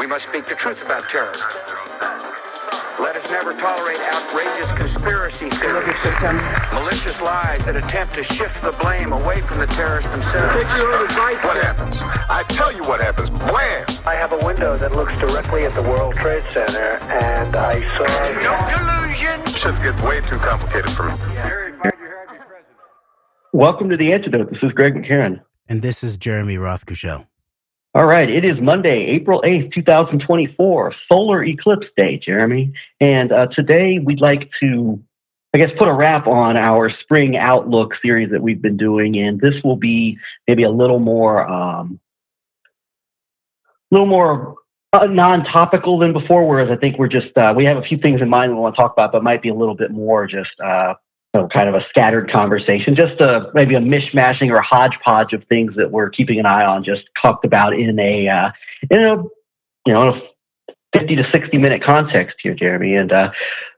We must speak the truth about terror. Let us never tolerate outrageous conspiracy theories, malicious lies that attempt to shift the blame away from the terrorists themselves. Take your own advice. What happens? I tell you what happens. Blam! I have a window that looks directly at the World Trade Center, and I saw... No delusion! Shit's getting way too complicated for me. Welcome to the AnteDote. This is Greg McCarran. And this is Jeremy Rothkushel. All right, it is Monday, April 8th, 2024, Solar Eclipse Day, Jeremy. And today we'd like to, put a wrap on our Spring Outlook series that we've been doing. And this will be maybe a little more non-topical than before, whereas I think we're just, we have a few things in mind we want to talk about, but might be a little bit more just kind of a scattered conversation, just maybe a mishmashing or a hodgepodge of things that we're keeping an eye on, just talked about in a 50 to 60 minute context here, Jeremy. And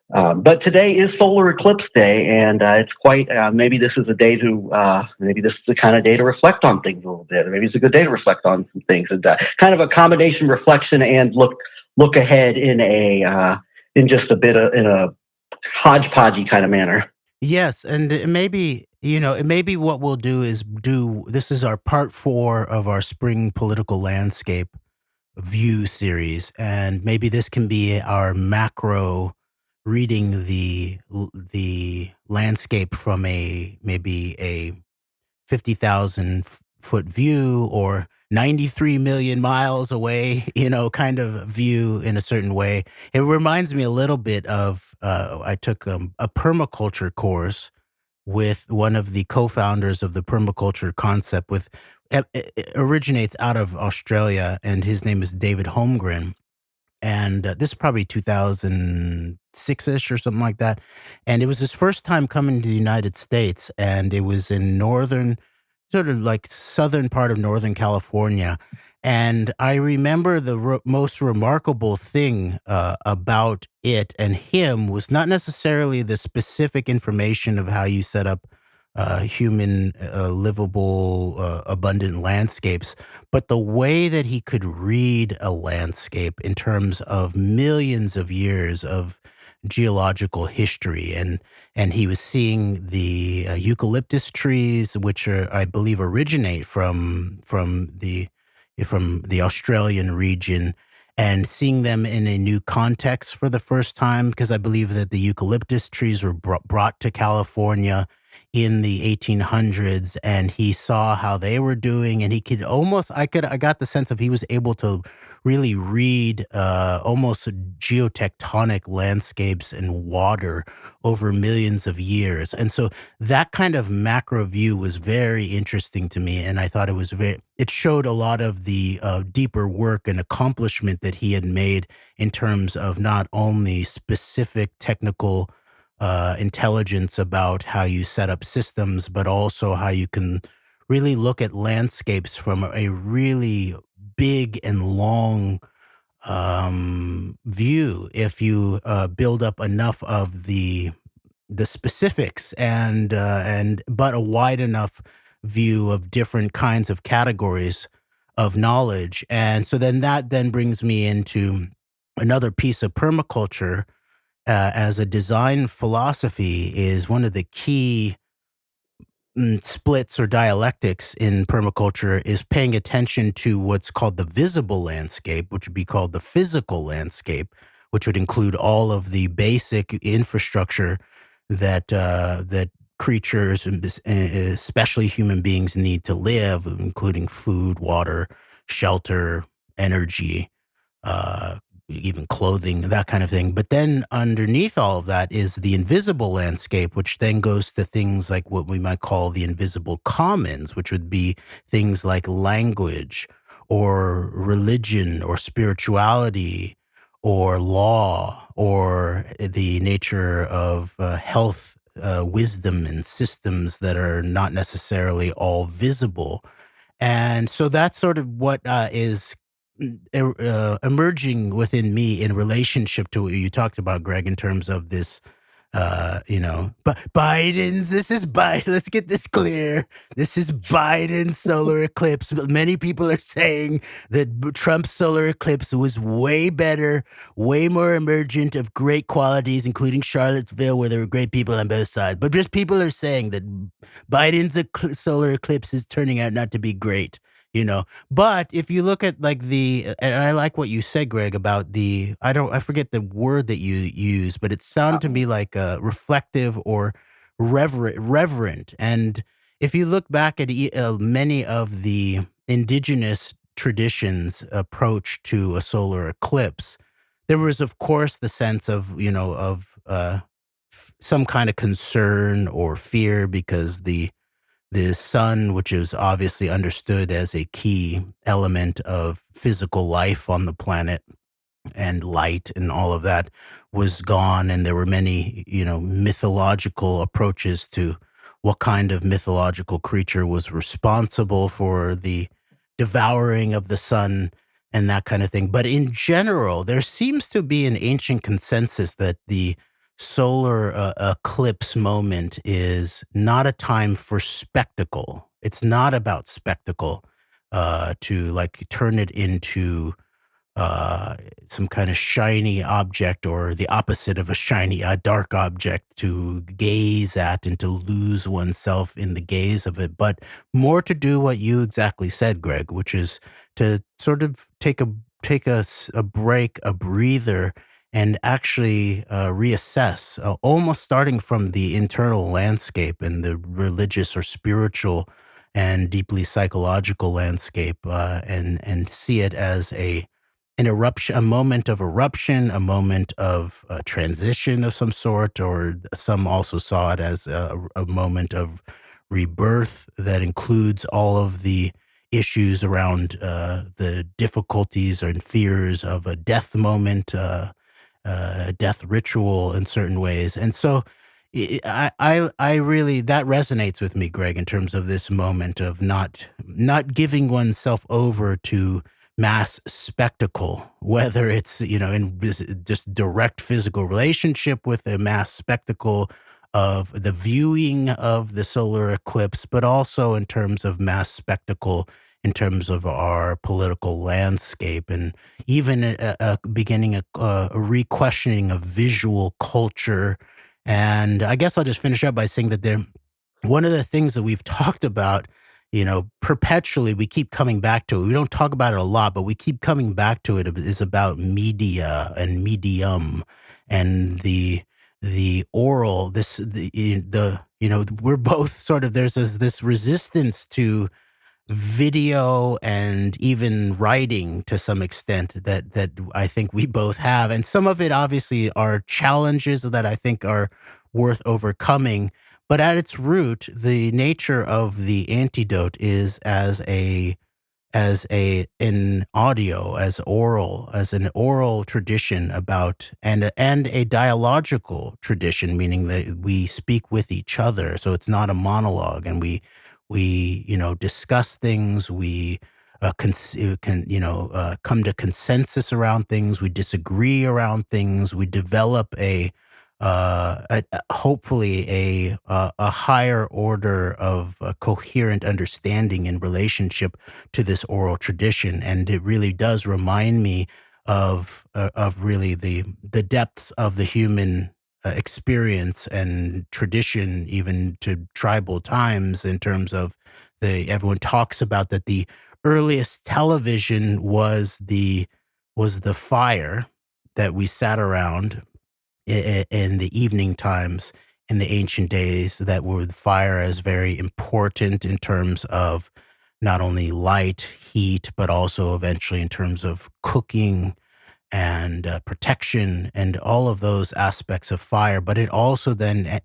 but today is Solar Eclipse Day, and it's quite maybe this is a day to maybe this is the kind of day to reflect on things a little bit, or maybe it's a good day to reflect on some things, and kind of a combination reflection and look ahead in a in just a bit of in a hodgepodgey kind of manner. Yes, and maybe what we'll do is this is our part 4 of our spring political landscape view series, and maybe this can be our macro reading the landscape from maybe a 50,000 foot view or 93 million miles away, kind of view in a certain way. It reminds me a little bit of, I took a permaculture course with one of the co-founders of the permaculture concept it originates out of Australia, and his name is David Holmgren. And this is probably 2006-ish or something like that. And it was his first time coming to the United States, and it was in sort of like southern part of Northern California. And I remember the most remarkable thing about it and him was not necessarily the specific information of how you set up human livable abundant landscapes, but the way that he could read a landscape in terms of millions of years of geological history, and he was seeing the eucalyptus trees, which I believe originate from the Australian region, and seeing them in a new context for the first time, because I believe that the eucalyptus trees were brought to California in the 1800s, and he saw how they were doing, and he could almost, I got the sense of he was able to really read almost geotectonic landscapes and water over millions of years. And so that kind of macro view was very interesting to me, and I thought it showed a lot of the deeper work and accomplishment that he had made in terms of not only specific technical intelligence about how you set up systems, but also how you can really look at landscapes from a really big and long view if you build up enough of the specifics but a wide enough view of different kinds of categories of knowledge. And so then that brings me into another piece of permaculture. As a design philosophy is one of the key splits or dialectics in permaculture is paying attention to what's called the visible landscape, which would be called the physical landscape, which would include all of the basic infrastructure that creatures, especially human beings, need to live, including food, water, shelter, energy, even clothing, that kind of thing. But then underneath all of that is the invisible landscape, which then goes to things like what we might call the invisible commons, which would be things like language or religion or spirituality or law or the nature of health, wisdom, and systems that are not necessarily all visible. And so that's sort of what is emerging within me in relationship to what you talked about, Greg, in terms of this But Biden's, this is Biden. Let's get this clear. This is Biden's solar eclipse. But many people are saying that Trump's solar eclipse was way better, way more emergent of great qualities, including Charlottesville, where there were great people on both sides. But just people are saying that Biden's solar eclipse is turning out not to be great. But if you look at like and I like what you said, Greg, about I forget the word that you used, but it sounded to me like reflective or reverent. And if you look back at many of the indigenous traditions approach to a solar eclipse, there was, of course, the sense of, some kind of concern or fear because the sun, which is obviously understood as a key element of physical life on the planet and light and all of that, was gone. And there were many, mythological approaches to what kind of mythological creature was responsible for the devouring of the sun and that kind of thing. But in general, there seems to be an ancient consensus that the solar eclipse moment is not a time for spectacle. It's not about spectacle to like turn it into some kind of shiny object or the opposite of a dark object to gaze at and to lose oneself in the gaze of it, but more to do what you exactly said, Greg, which is to sort of take a break, a breather, and actually reassess, almost starting from the internal landscape and the religious or spiritual and deeply psychological landscape, and see it as an eruption, a moment of eruption, a moment of transition of some sort, or some also saw it as a moment of rebirth that includes all of the issues around the difficulties and fears of a death moment, death ritual in certain ways. And so I really, that resonates with me, Greg, in terms of this moment of not giving oneself over to mass spectacle, whether it's, in just direct physical relationship with a mass spectacle of the viewing of the solar eclipse, but also in terms of mass spectacle in terms of our political landscape, and even beginning a re-questioning of visual culture. And I guess I'll just finish up by saying that one of the things that we've talked about, perpetually, we keep coming back to it. We don't talk about it a lot, but we keep coming back to it, is about media and medium and the oral, we're both sort of, there's this resistance to video and even writing to some extent that I think we both have. And some of it obviously are challenges that I think are worth overcoming. But at its root, the nature of the AnteDote is as an audio, as an oral tradition about, and a dialogical tradition, meaning that we speak with each other. So it's not a monologue, and we discuss things. We come to consensus around things. We disagree around things. We develop hopefully a higher order of coherent understanding in relationship to this oral tradition. And it really does remind me of really the depths of the human experience and tradition, even to tribal times, in terms of everyone talks about that the earliest television was the fire that we sat around in the evening times in the ancient days, that were fire as very important in terms of not only light, heat, but also eventually in terms of cooking and protection and all of those aspects of fire. But it also then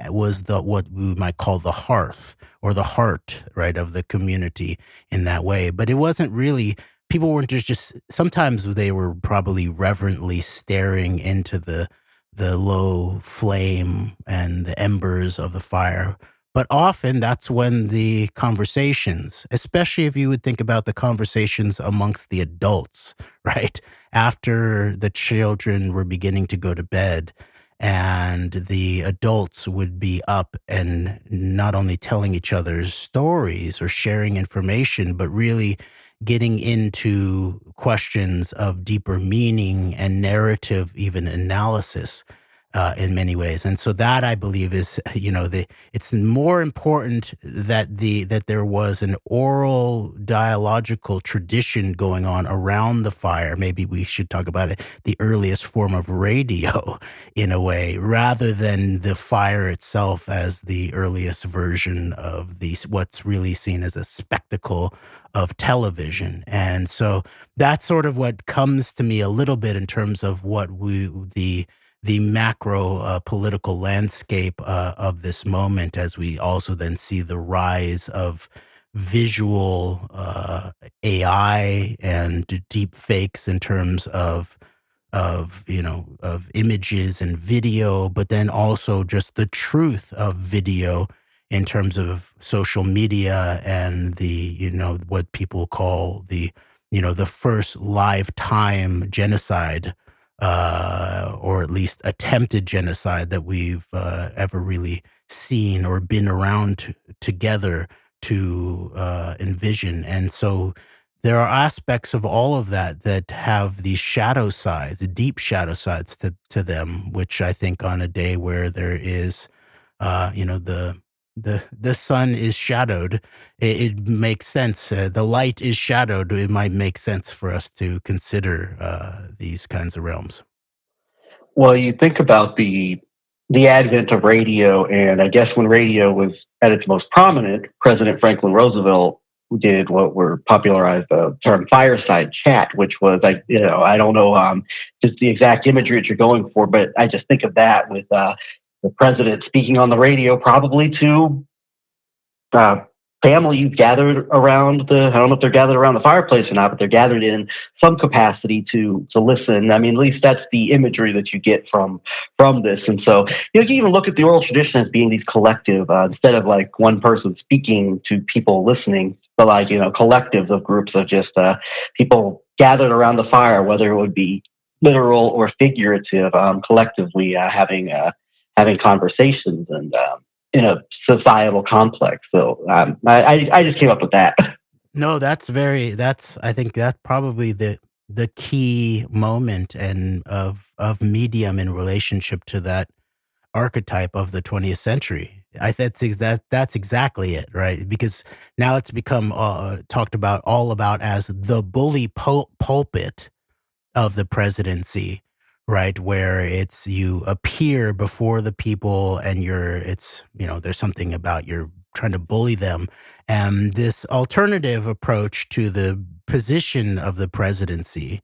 was what we might call the hearth or the heart, right, of the community in that way. But it wasn't really, people weren't just sometimes they were probably reverently staring into the low flame and the embers of the fire. But often that's when the conversations, especially if you would think about the conversations amongst the adults, right? After the children were beginning to go to bed, and the adults would be up and not only telling each other's stories or sharing information, but really getting into questions of deeper meaning and narrative, even analysis. In many ways, and so that I believe is, it's more important that there was an oral dialogical tradition going on around the fire. Maybe we should talk about it, the earliest form of radio, in a way, rather than the fire itself as the earliest version of what's really seen as a spectacle of television. And so that's sort of what comes to me a little bit in terms of what the macro political landscape of this moment, as we also then see the rise of visual AI and deep fakes in terms of images and video, but then also just the truth of video in terms of social media and what people call the first live time genocide, or at least attempted genocide that we've ever really seen or been around together to envision. And so there are aspects of all of that have these shadow sides, the deep shadow sides to them, which I think on a day where there is, the sun is shadowed, it makes sense. The light is shadowed. It might make sense for us to consider these kinds of realms. Well, you think about the advent of radio, and I guess when radio was at its most prominent, President Franklin Roosevelt did what were popularized the term fireside chat, which was I don't know just the exact imagery that you're going for, but I just think of that with the president speaking on the radio, probably to family gathered around I don't know if they're gathered around the fireplace or not, but they're gathered in some capacity to listen. I mean, at least that's the imagery that you get from this. And so, you can even look at the oral tradition as being these collective, instead of like one person speaking to people listening, but like, collectives of groups of just people gathered around the fire, whether it would be literal or figurative, collectively having conversations and in a societal complex. So I just came up with that. No, I think that's probably the key moment and of medium in relationship to that archetype of the 20th century. That's exactly it, right? Because now it's become talked about all about as the bully pulpit of the presidency, right? Where it's you appear before the people and there's something about you're trying to bully them. And this alternative approach to the position of the presidency,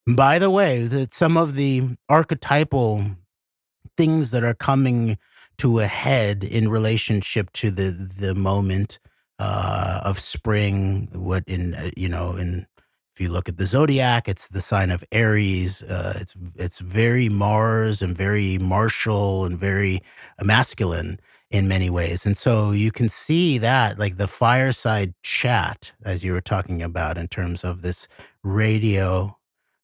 by the way, that some of the archetypal things that are coming to a head in relationship to the moment of spring, if you look at the zodiac, it's the sign of Aries. It's very Mars and very martial and very masculine in many ways. And so you can see that, like the fireside chat, as you were talking about, in terms of this radio.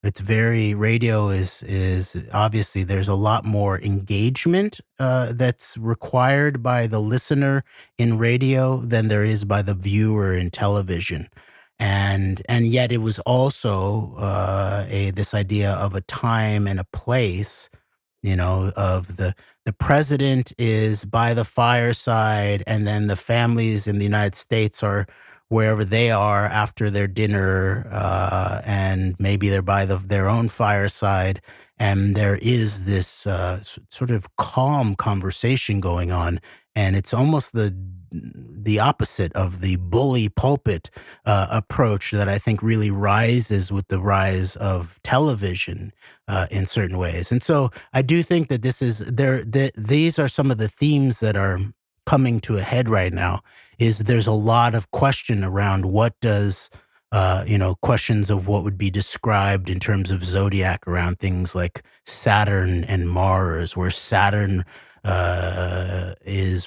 Radio is obviously there's a lot more engagement that's required by the listener in radio than there is by the viewer in television. And yet it was also this idea of a time and a place, of the president is by the fireside, and then the families in the United States are wherever they are after their dinner, and maybe they're by their own fireside, and there is this sort of calm conversation going on, and it's almost the opposite of the bully pulpit approach that I think really rises with the rise of television in certain ways. And so I do think that these are some of the themes that are coming to a head right now. Is there's a lot of question around what does questions of what would be described in terms of zodiac around things like Saturn and Mars, where Saturn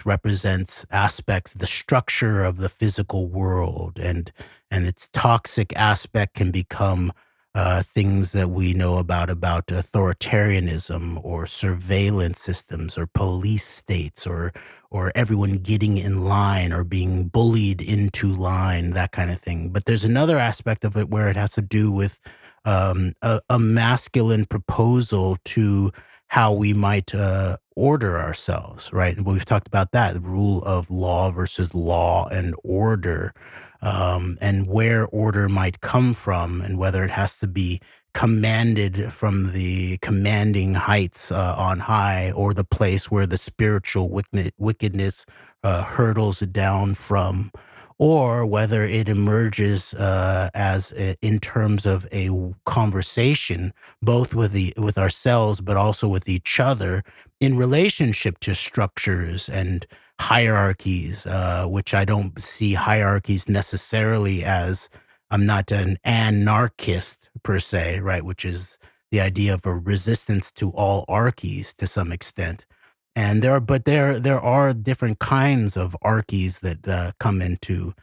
represents aspects, the structure of the physical world, and its toxic aspect can become things that we know about authoritarianism or surveillance systems or police states or everyone getting in line or being bullied into line, that kind of thing. But there's another aspect of it where it has to do with a masculine proposal to how we might order ourselves, right? And we've talked about that, the rule of law versus law and order, and where order might come from, and whether it has to be commanded from the commanding heights on high, or the place where the spiritual wickedness hurtles down from, or whether it emerges in terms of a conversation, both with ourselves, but also with each other in relationship to structures and hierarchies, which I don't see hierarchies necessarily as, I'm not an anarchist per se, right? Which is the idea of a resistance to all archies to some extent. And there are different kinds of archies that come into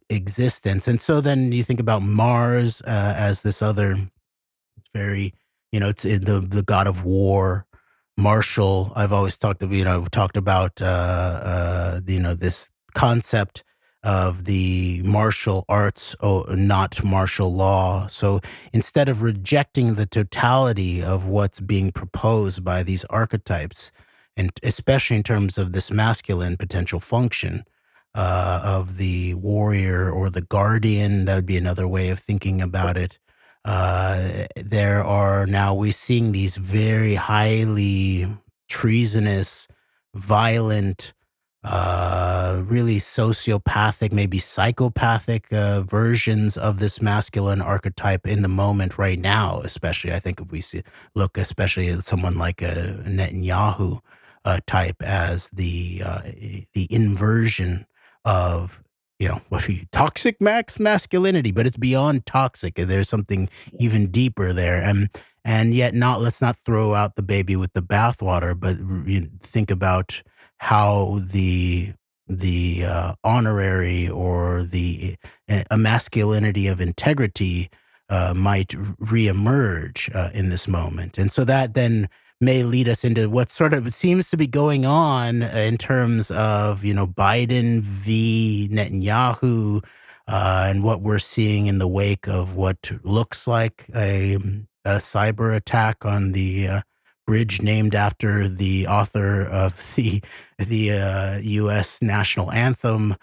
existence. And so then you think about Mars as this other very, it's the god of war, martial. I've always talked about this concept of the martial arts, not martial law. So instead of rejecting the totality of what's being proposed by these archetypes, and especially in terms of this masculine potential function of the warrior or the guardian, that would be another way of thinking about it. We're seeing these very highly treasonous, violent, really sociopathic, maybe psychopathic versions of this masculine archetype in the moment right now. Especially, I think if we look especially at someone like a Netanyahu type as the inversion of toxic masculinity, but it's beyond toxic. There's something even deeper there, and yet let's not throw out the baby with the bathwater, but think about how the honorary or the a masculinity of integrity might reemerge in this moment. And so that then may lead us into what sort of seems to be going on in terms of, Biden v. Netanyahu, and what we're seeing in the wake of what looks like a cyber attack on the bridge named after the author of the U.S. national anthem,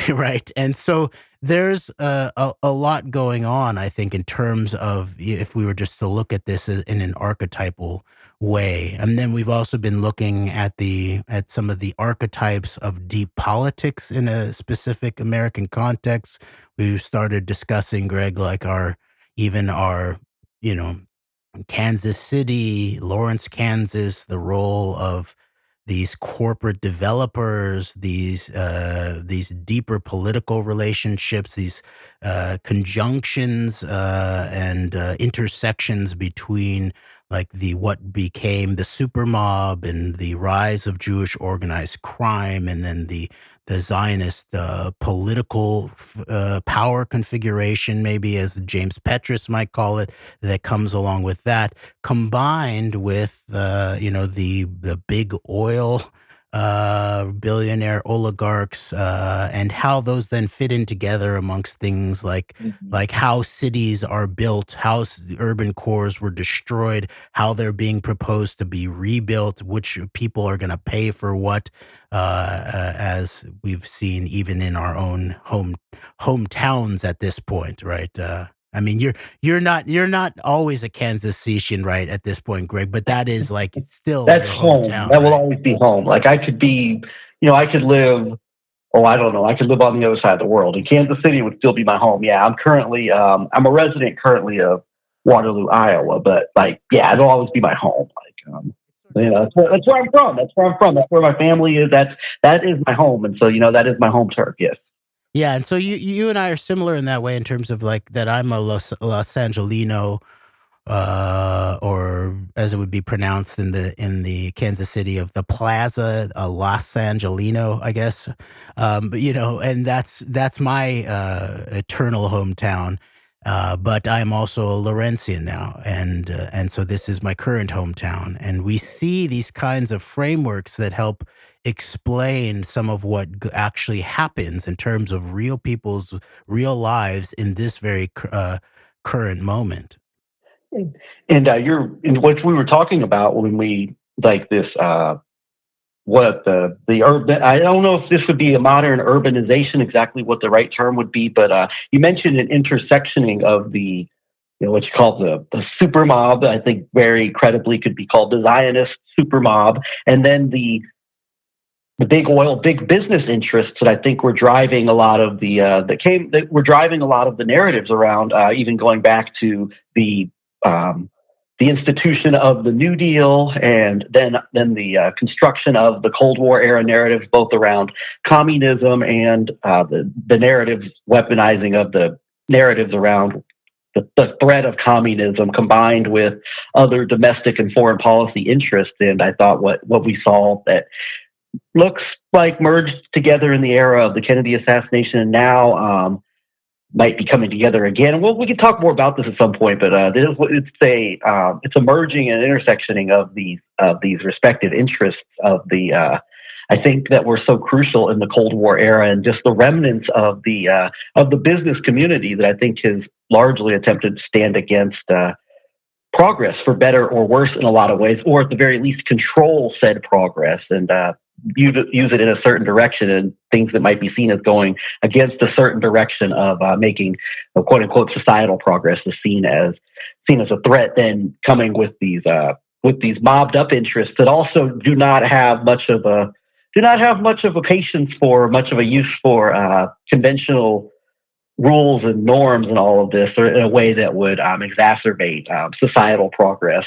right? And so there's a lot going on, I think, in terms of if we were just to look at this in an archetypal way. And then we've also been looking at some of the archetypes of deep politics in a specific American context. We've started discussing, Greg, like our Kansas City, Lawrence, Kansas, the role of these corporate developers, these deeper political relationships, these conjunctions and intersections between like what became the super mob and the rise of Jewish organized crime, and then the Zionist political power configuration, maybe as James Petrus might call it, that comes along with that, combined with the big oil billionaire oligarchs, and how those then fit in together amongst things like how cities are built, how urban cores were destroyed, how they're being proposed to be rebuilt, which people are going to pay for what, as we've seen even in our own hometowns at this point, right? I mean, you're not always a Kansasian, right, at this point, Greg, but that is like still That's your home. hometown, That will right? always be home. Like I could be, I could live. Oh, I don't know. I could live on the other side of the world. And Kansas City would still be my home. Yeah, I'm a resident currently of Waterloo, Iowa, but it'll always be my home. That's where I'm from. That's where my family is. That is my home. And so, that is my home turf. Yes. Yeah, and so you and I are similar in that way in terms of like that I'm a Los Angelino, or as it would be pronounced in the Kansas City of the Plaza, Los Angelino, I guess. But and that's my eternal hometown. But I'm also a Lawrencian now, and so this is my current hometown. And we see these kinds of frameworks that help explain some of what actually happens in terms of real people's real lives in this very current moment. And and what we were talking about when we like this, what the urban. I don't know if this would be a modern urbanization, exactly what the right term would be, but you mentioned an intersectioning of the, what you call the super mob. I think very credibly could be called the Zionist super mob, and then the big oil, big business interests that I think were driving a lot of that were driving a lot of the narratives around, even going back to um, the institution of the New Deal, and then the construction of the Cold War era narratives, both around communism and the narratives, weaponizing of the narratives around the threat of communism, combined with other domestic and foreign policy interests. And I thought what we saw that looks like merged together in the era of the Kennedy assassination, and now might be coming together again. Well, we can talk more about this at some point, but it's a merging and intersectioning of these respective interests of the. I think that were so crucial in the Cold War era, and just the remnants of the business community that I think has largely attempted to stand against progress, for better or worse in a lot of ways, or at the very least control said progress, and use it in a certain direction, and things that might be seen as going against a certain direction of making quote unquote societal progress is seen as a threat, then coming with these mobbed up interests that also do not have much of a patience for, much of a use for conventional rules and norms and all of this, or in a way that would exacerbate societal progress.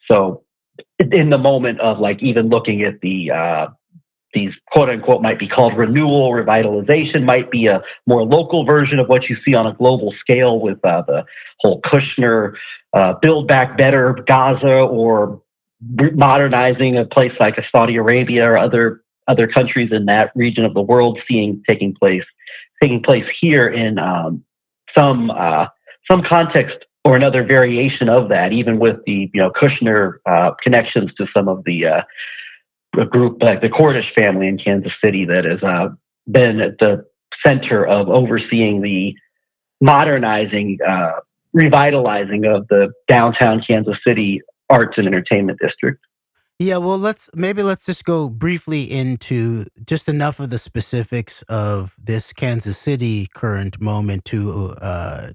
So in the moment of like even looking at these quote unquote might be called renewal, revitalization, might be a more local version of what you see on a global scale with the whole Kushner build back better Gaza, or modernizing a place like Saudi Arabia or other countries in that region of the world, taking place here in some context or another variation of that, even with the Kushner connections to some of the group like the Kurdish family in Kansas City that has been at the center of overseeing the modernizing, revitalizing of the downtown Kansas City arts and entertainment district. Yeah, well, let's just go briefly into just enough of the specifics of this Kansas City current moment to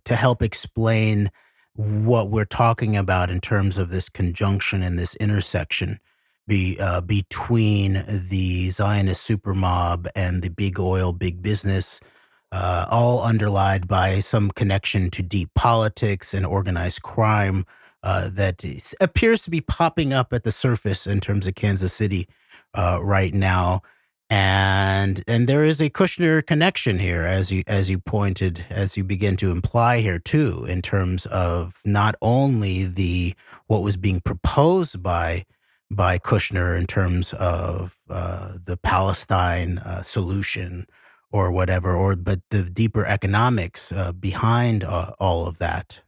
help explain what we're talking about in terms of this conjunction and this intersection between the Zionist supermob and the big oil, big business, all underlined by some connection to deep politics and organized crime that appears to be popping up at the surface in terms of Kansas City right now. And there is a Kushner connection here, as you begin to imply here too, in terms of not only the what was being proposed by Kushner in terms of the Palestine solution or whatever, but the deeper economics behind all of that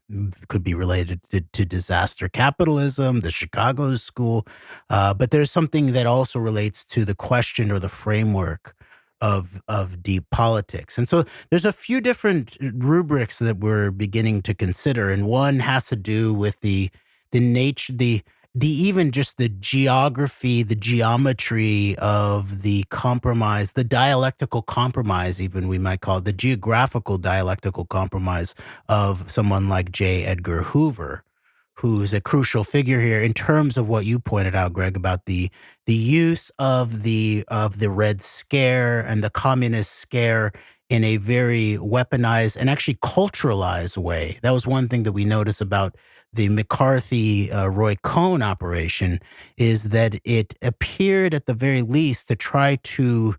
could be related to disaster capitalism, the Chicago School, but there's something that also relates to the question or the framework of deep politics. And so there's a few different rubrics that we're beginning to consider, and one has to do with the nature, the even just the geography, the geometry of the compromise, the dialectical compromise, even we might call it the geographical dialectical compromise of someone like J. Edgar Hoover, who's a crucial figure here in terms of what you pointed out, Greg, about the use of the Red Scare and the communist scare in a very weaponized and actually culturalized way. That was one thing that we noticed about the McCarthy Roy Cohn operation, is that it appeared at the very least to try to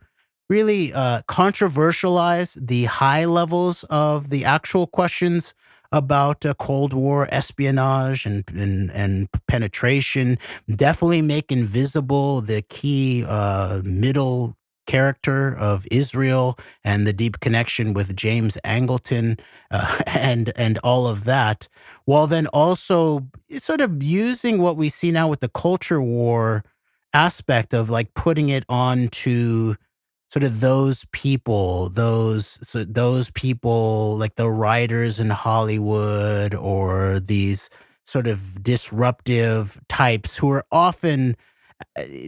really controversialize the high levels of the actual questions about Cold War espionage and penetration, definitely make invisible the key middle character of Israel and the deep connection with James Angleton, and all of that, while then also sort of using what we see now with the culture war aspect of like putting it onto sort of those people like the writers in Hollywood or these sort of disruptive types who are often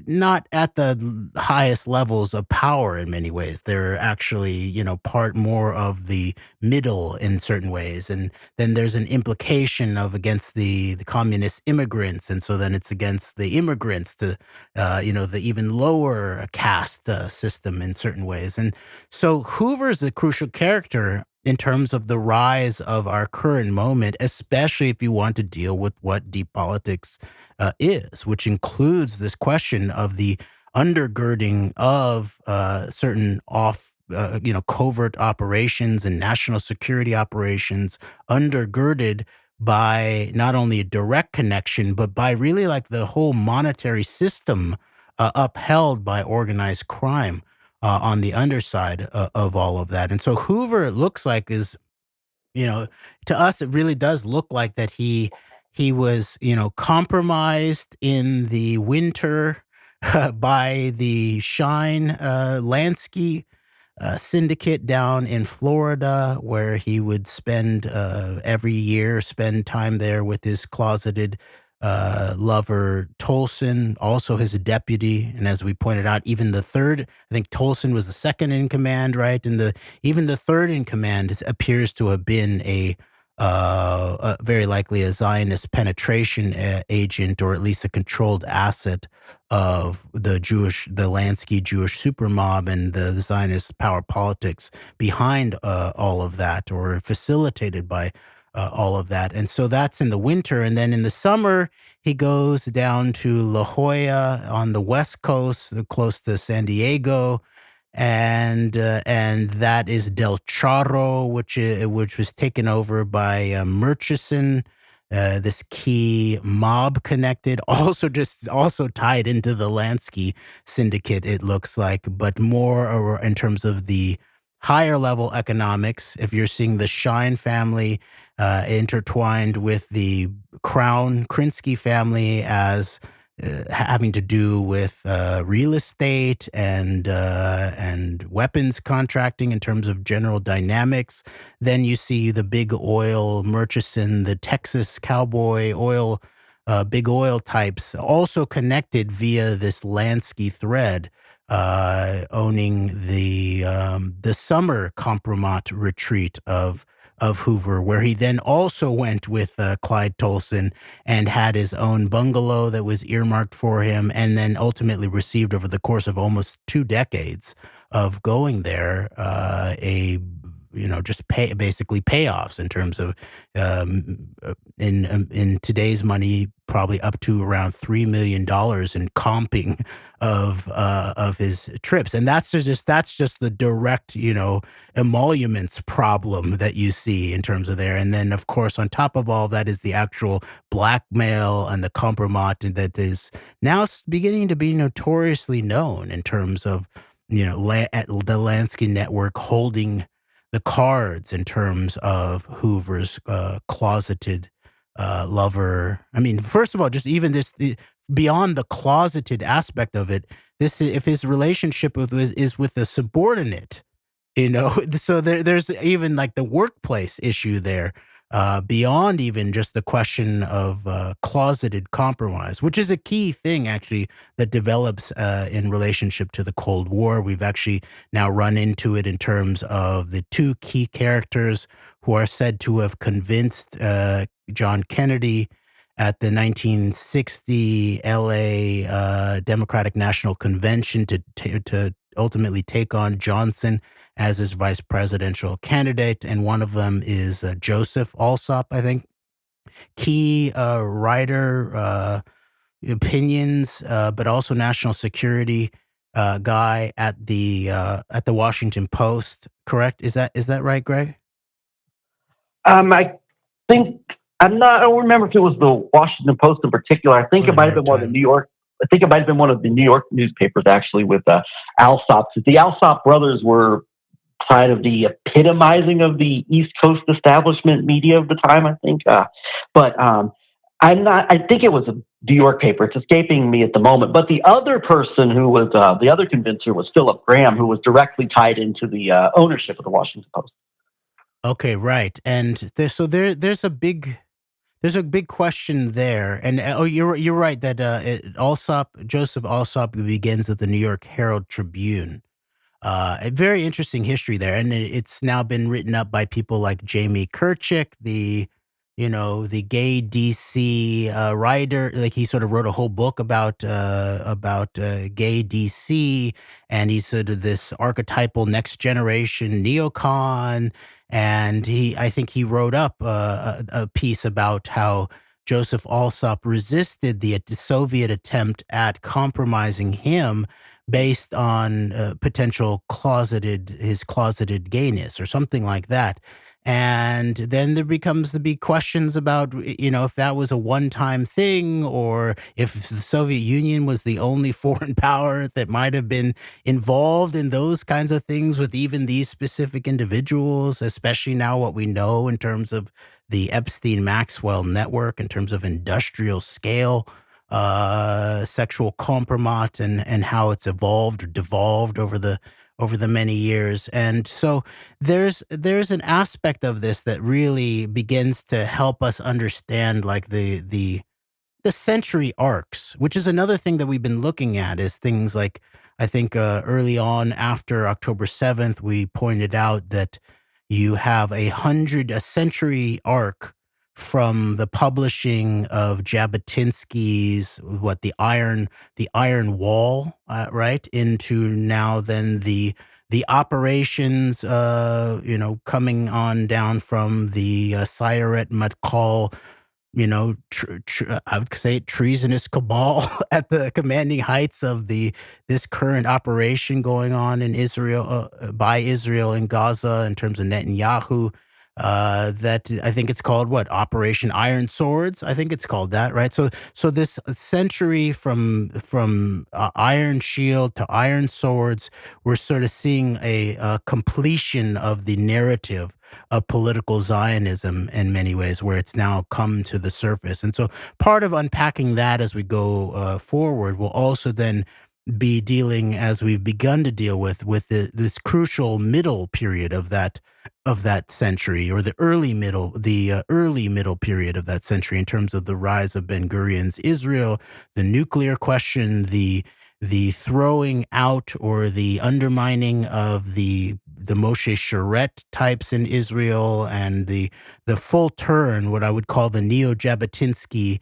not at the highest levels of power in many ways. They're actually, part more of the middle in certain ways. And then there's an implication of against the communist immigrants. And so then it's against the immigrants, the even lower caste system in certain ways. And so Hoover is a crucial character in terms of the rise of our current moment, especially if you want to deal with what deep politics is, which includes this question of the undergirding of certain covert operations and national security operations, undergirded by not only a direct connection, but by really like the whole monetary system upheld by organized crime on the underside of all of that. And so Hoover, it looks like, is you know to us it really does look like that he was compromised in the winter by the Shine Lansky syndicate down in Florida, where he would spend every year spend time there with his closeted lover Tolson, also his deputy, and as we pointed out, even the third. I think Tolson was the second in command, right? And even the third in command appears to have been very likely a Zionist penetration agent, or at least a controlled asset of the Lansky Jewish supermob and the Zionist power politics behind all of that, or facilitated by all of that. And so that's in the winter. And then in the summer, he goes down to La Jolla on the West Coast, close to San Diego. And that is Del Charro, which was taken over by Murchison, this key mob connected, also tied into the Lansky syndicate, it looks like, but more in terms of the higher level economics. If you're seeing the Shine family intertwined with the Crown Krinsky family as having to do with real estate and weapons contracting in terms of General Dynamics. Then you see the big oil Murchison, the Texas cowboy oil, big oil types, also connected via this Lansky thread, owning the summer compromat retreat of Hoover, where he then also went with Clyde Tolson and had his own bungalow that was earmarked for him, and then ultimately received over the course of almost 2 decades of going there basically payoffs in terms of in today's money, probably up to around $3 million in comping of his trips. And that's just the direct emoluments problem that you see in terms of there. And then of course on top of all that is the actual blackmail and the compromat that is now beginning to be notoriously known in terms of the Lansky network holding the cards in terms of Hoover's closeted lover. I mean, first of all, just even beyond the closeted aspect of it, if his relationship is with a subordinate, so there's even like the workplace issue there, beyond even just the question of closeted compromise, which is a key thing actually that develops in relationship to the Cold War. We've actually now run into it in terms of the 2 key characters who are said to have convinced John Kennedy at the 1960 LA Democratic National Convention to ultimately take on Johnson as his vice presidential candidate. And one of them is Joseph Alsop, I think. Key writer, opinions, but also national security guy at the Washington Post. Correct? Is that right, Greg? I think I don't remember if it was the Washington Post in particular. I think it might have been more the New York. I think it might have been one of the New York newspapers actually with Alsop. The Alsop brothers were kind of the epitomizing of the East Coast establishment media of the time, I think. But I'm not. I think it was a New York paper. It's escaping me at the moment. But the other person who was the other convincer was Philip Graham, who was directly tied into the ownership of the Washington Post. Okay, right. And there's a big question there. And you're right that Joseph Alsop begins at the New York Herald Tribune. A very interesting history there, and it's now been written up by people like Jamie Kirchick, the gay DC writer. Like he sort of wrote a whole book about gay DC, and he's sort of this archetypal next generation neocon. And I think he wrote up a piece about how Joseph Alsop resisted the Soviet attempt at compromising him based on potential his closeted gayness or something like that. And then there becomes the big questions about, if that was a one-time thing or if the Soviet Union was the only foreign power that might have been involved in those kinds of things with even these specific individuals, especially now what we know in terms of the Epstein-Maxwell network, in terms of industrial scale sexual compromise and how it's evolved or devolved over the many years. And so there's an aspect of this that really begins to help us understand like the century arcs, which is another thing that we've been looking at is things like, I think early on after October 7th, we pointed out that you have a century arc from the publishing of Jabotinsky's the Iron Wall, right, into now then the operations, coming on down from the Sayeret Matkal, I would say treasonous cabal at the commanding heights of this current operation going on in Israel, by Israel in Gaza in terms of Netanyahu. That I think it's called what, Operation Iron Swords. I think it's called that, right? So this century from Iron Shield to Iron Swords, we're sort of seeing a completion of the narrative of political Zionism in many ways, where it's now come to the surface. And so part of unpacking that as we go forward will also then be dealing, as we've begun to deal with this crucial middle period of that century, or the early middle period of that century, in terms of the rise of Ben Gurion's Israel, the nuclear question, the throwing out or the undermining of the Moshe Sharet types in Israel, and the full turn, what I would call the neo-Jabotinskyite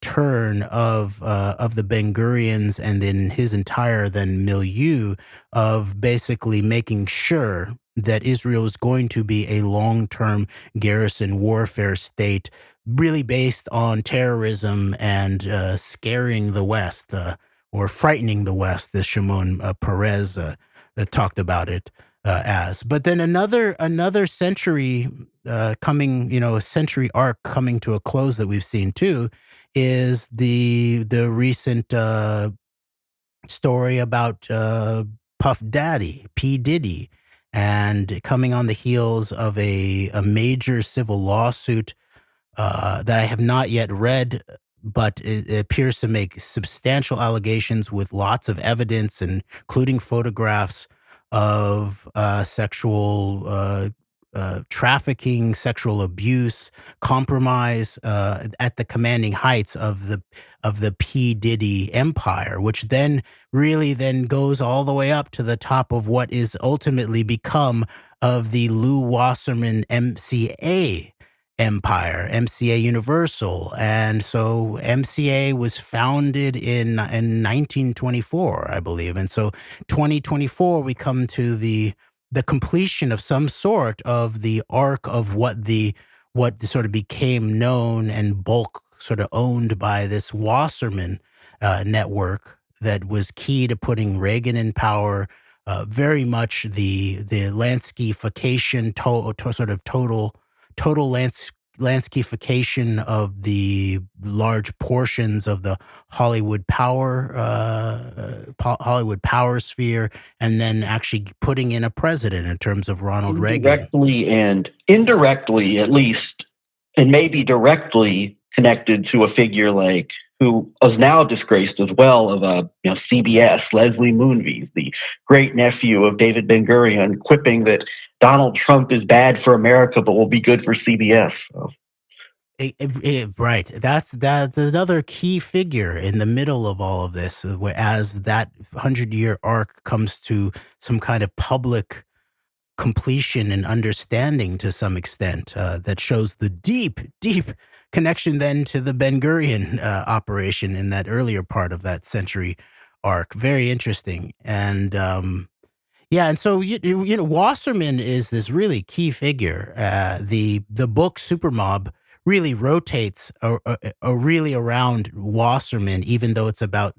turn of the Ben Gurions, and then his entire then milieu of basically making sure that Israel is going to be a long-term garrison warfare state, really based on terrorism and scaring the West, or frightening the West, as Shimon Peres talked about it as. But then another century coming, a century arc coming to a close that we've seen too, is the recent story about Puff Daddy, P. Diddy, and coming on the heels of a major civil lawsuit that I have not yet read, but it appears to make substantial allegations with lots of evidence, including photographs of sexual trafficking, sexual abuse, compromise at the commanding heights of the P. Diddy empire, which then really then goes all the way up to the top of what is ultimately become of the Lou Wasserman MCA empire, MCA Universal. And so MCA was founded in 1924, I believe. And so 2024, we come to the completion of some sort of the arc of what sort of became known and bulk sort of owned by this Wasserman network that was key to putting Reagan in power. Very much the landscapification, sort of total landscapification of the large portions of the Hollywood power sphere, and then actually putting in a president in terms of Ronald Reagan. Indirectly, at least, and maybe directly connected to a figure like who is now disgraced as well of CBS, Leslie Moonves, the great nephew of David Ben-Gurion, quipping that Donald Trump is bad for America but will be good for CBS. So. Right. That's another key figure in the middle of all of this, as that 100-year arc comes to some kind of public completion and understanding to some extent, that shows the deep connection then to the Ben-Gurion operation in that earlier part of that century arc. Very interesting. And and so Wasserman is this really key figure. The book Supermob really rotates really around Wasserman, even though it's about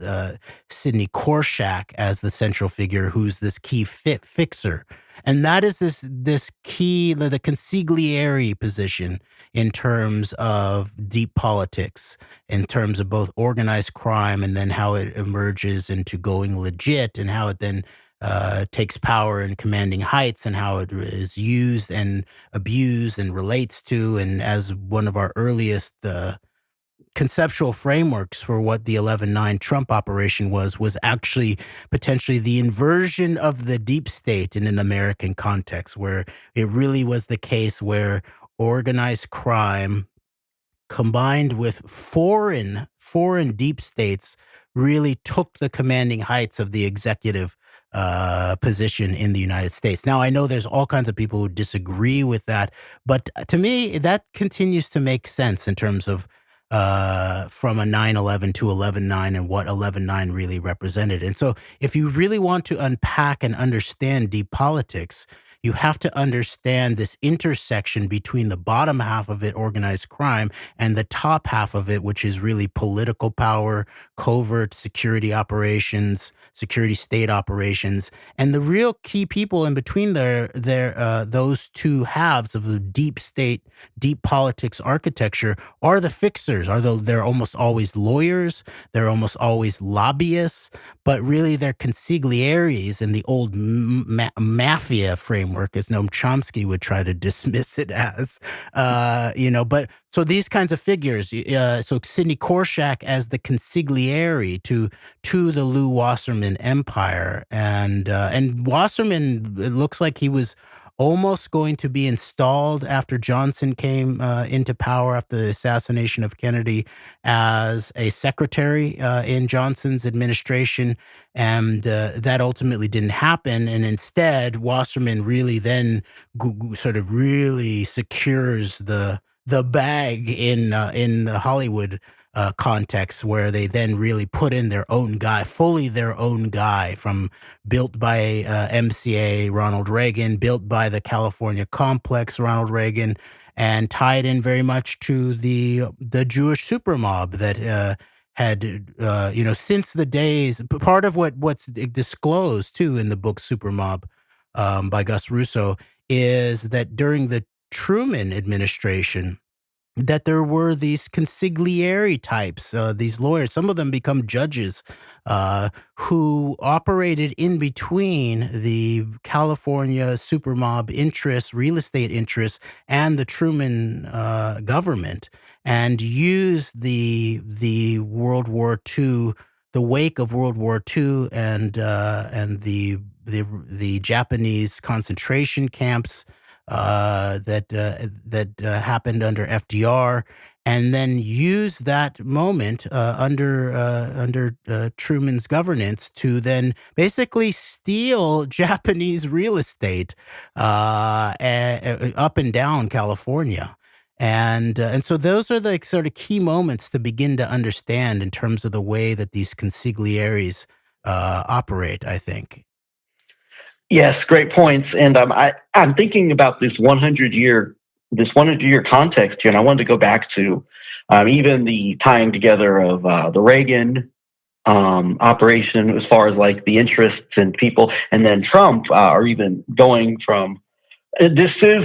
Sidney Korshak as the central figure, who's this key fixer. And that is this key, the consigliere position in terms of deep politics, in terms of both organized crime and then how it emerges into going legit, and how it then takes power in commanding heights, and how it is used and abused and relates to. And as one of our earliest conceptual frameworks for what the 11/9 Trump operation was actually potentially the inversion of the deep state in an American context, where it really was the case where organized crime combined with foreign deep states really took the commanding heights of the executive position in the United States. Now, I know there's all kinds of people who disagree with that, but to me, that continues to make sense in terms of from a 9/11 to 11/9 and what 11/9 really represented. And so if you really want to unpack and understand deep politics, you have to understand this intersection between the bottom half of it, organized crime, and the top half of it, which is really political power, covert security operations, security state operations. And the real key people in between those two halves of the deep state, deep politics architecture are the fixers. They're almost always lawyers, they're almost always lobbyists, but really they're consiglieres in the old mafia framework, as Noam Chomsky would try to dismiss it as, but so these kinds of figures, so Sidney Korshak as the consigliere to the Lew Wasserman empire, and Wasserman, it looks like he was almost going to be installed after Johnson came into power after the assassination of Kennedy as a secretary in Johnson's administration. And that ultimately didn't happen. And instead, Wasserman really then sort of really secures the bag in the Hollywood context, where they then really put in their own guy, fully their own guy, from built by MCA Ronald Reagan, built by the California Complex Ronald Reagan, and tied in very much to the Jewish supermob that had since the days. Part of what's disclosed too in the book Supermob by Gus Russo is that during the Truman administration, that there were these consigliere types, these lawyers, some of them become judges, who operated in between the California supermob interests, real estate interests, and the Truman government, and used the World War II, the wake of World War II, and the Japanese concentration camps that happened under FDR, and then use that moment under Truman's governance to then basically steal Japanese real estate up and down California. And so those are the sort of key moments to begin to understand in terms of the way that these consiglieres operate, I think. Yes, great points. And I'm thinking about this 100-year context here, and I wanted to go back to even the tying together of the Reagan operation as far as like the interests and people, and then Trump, or even going from this is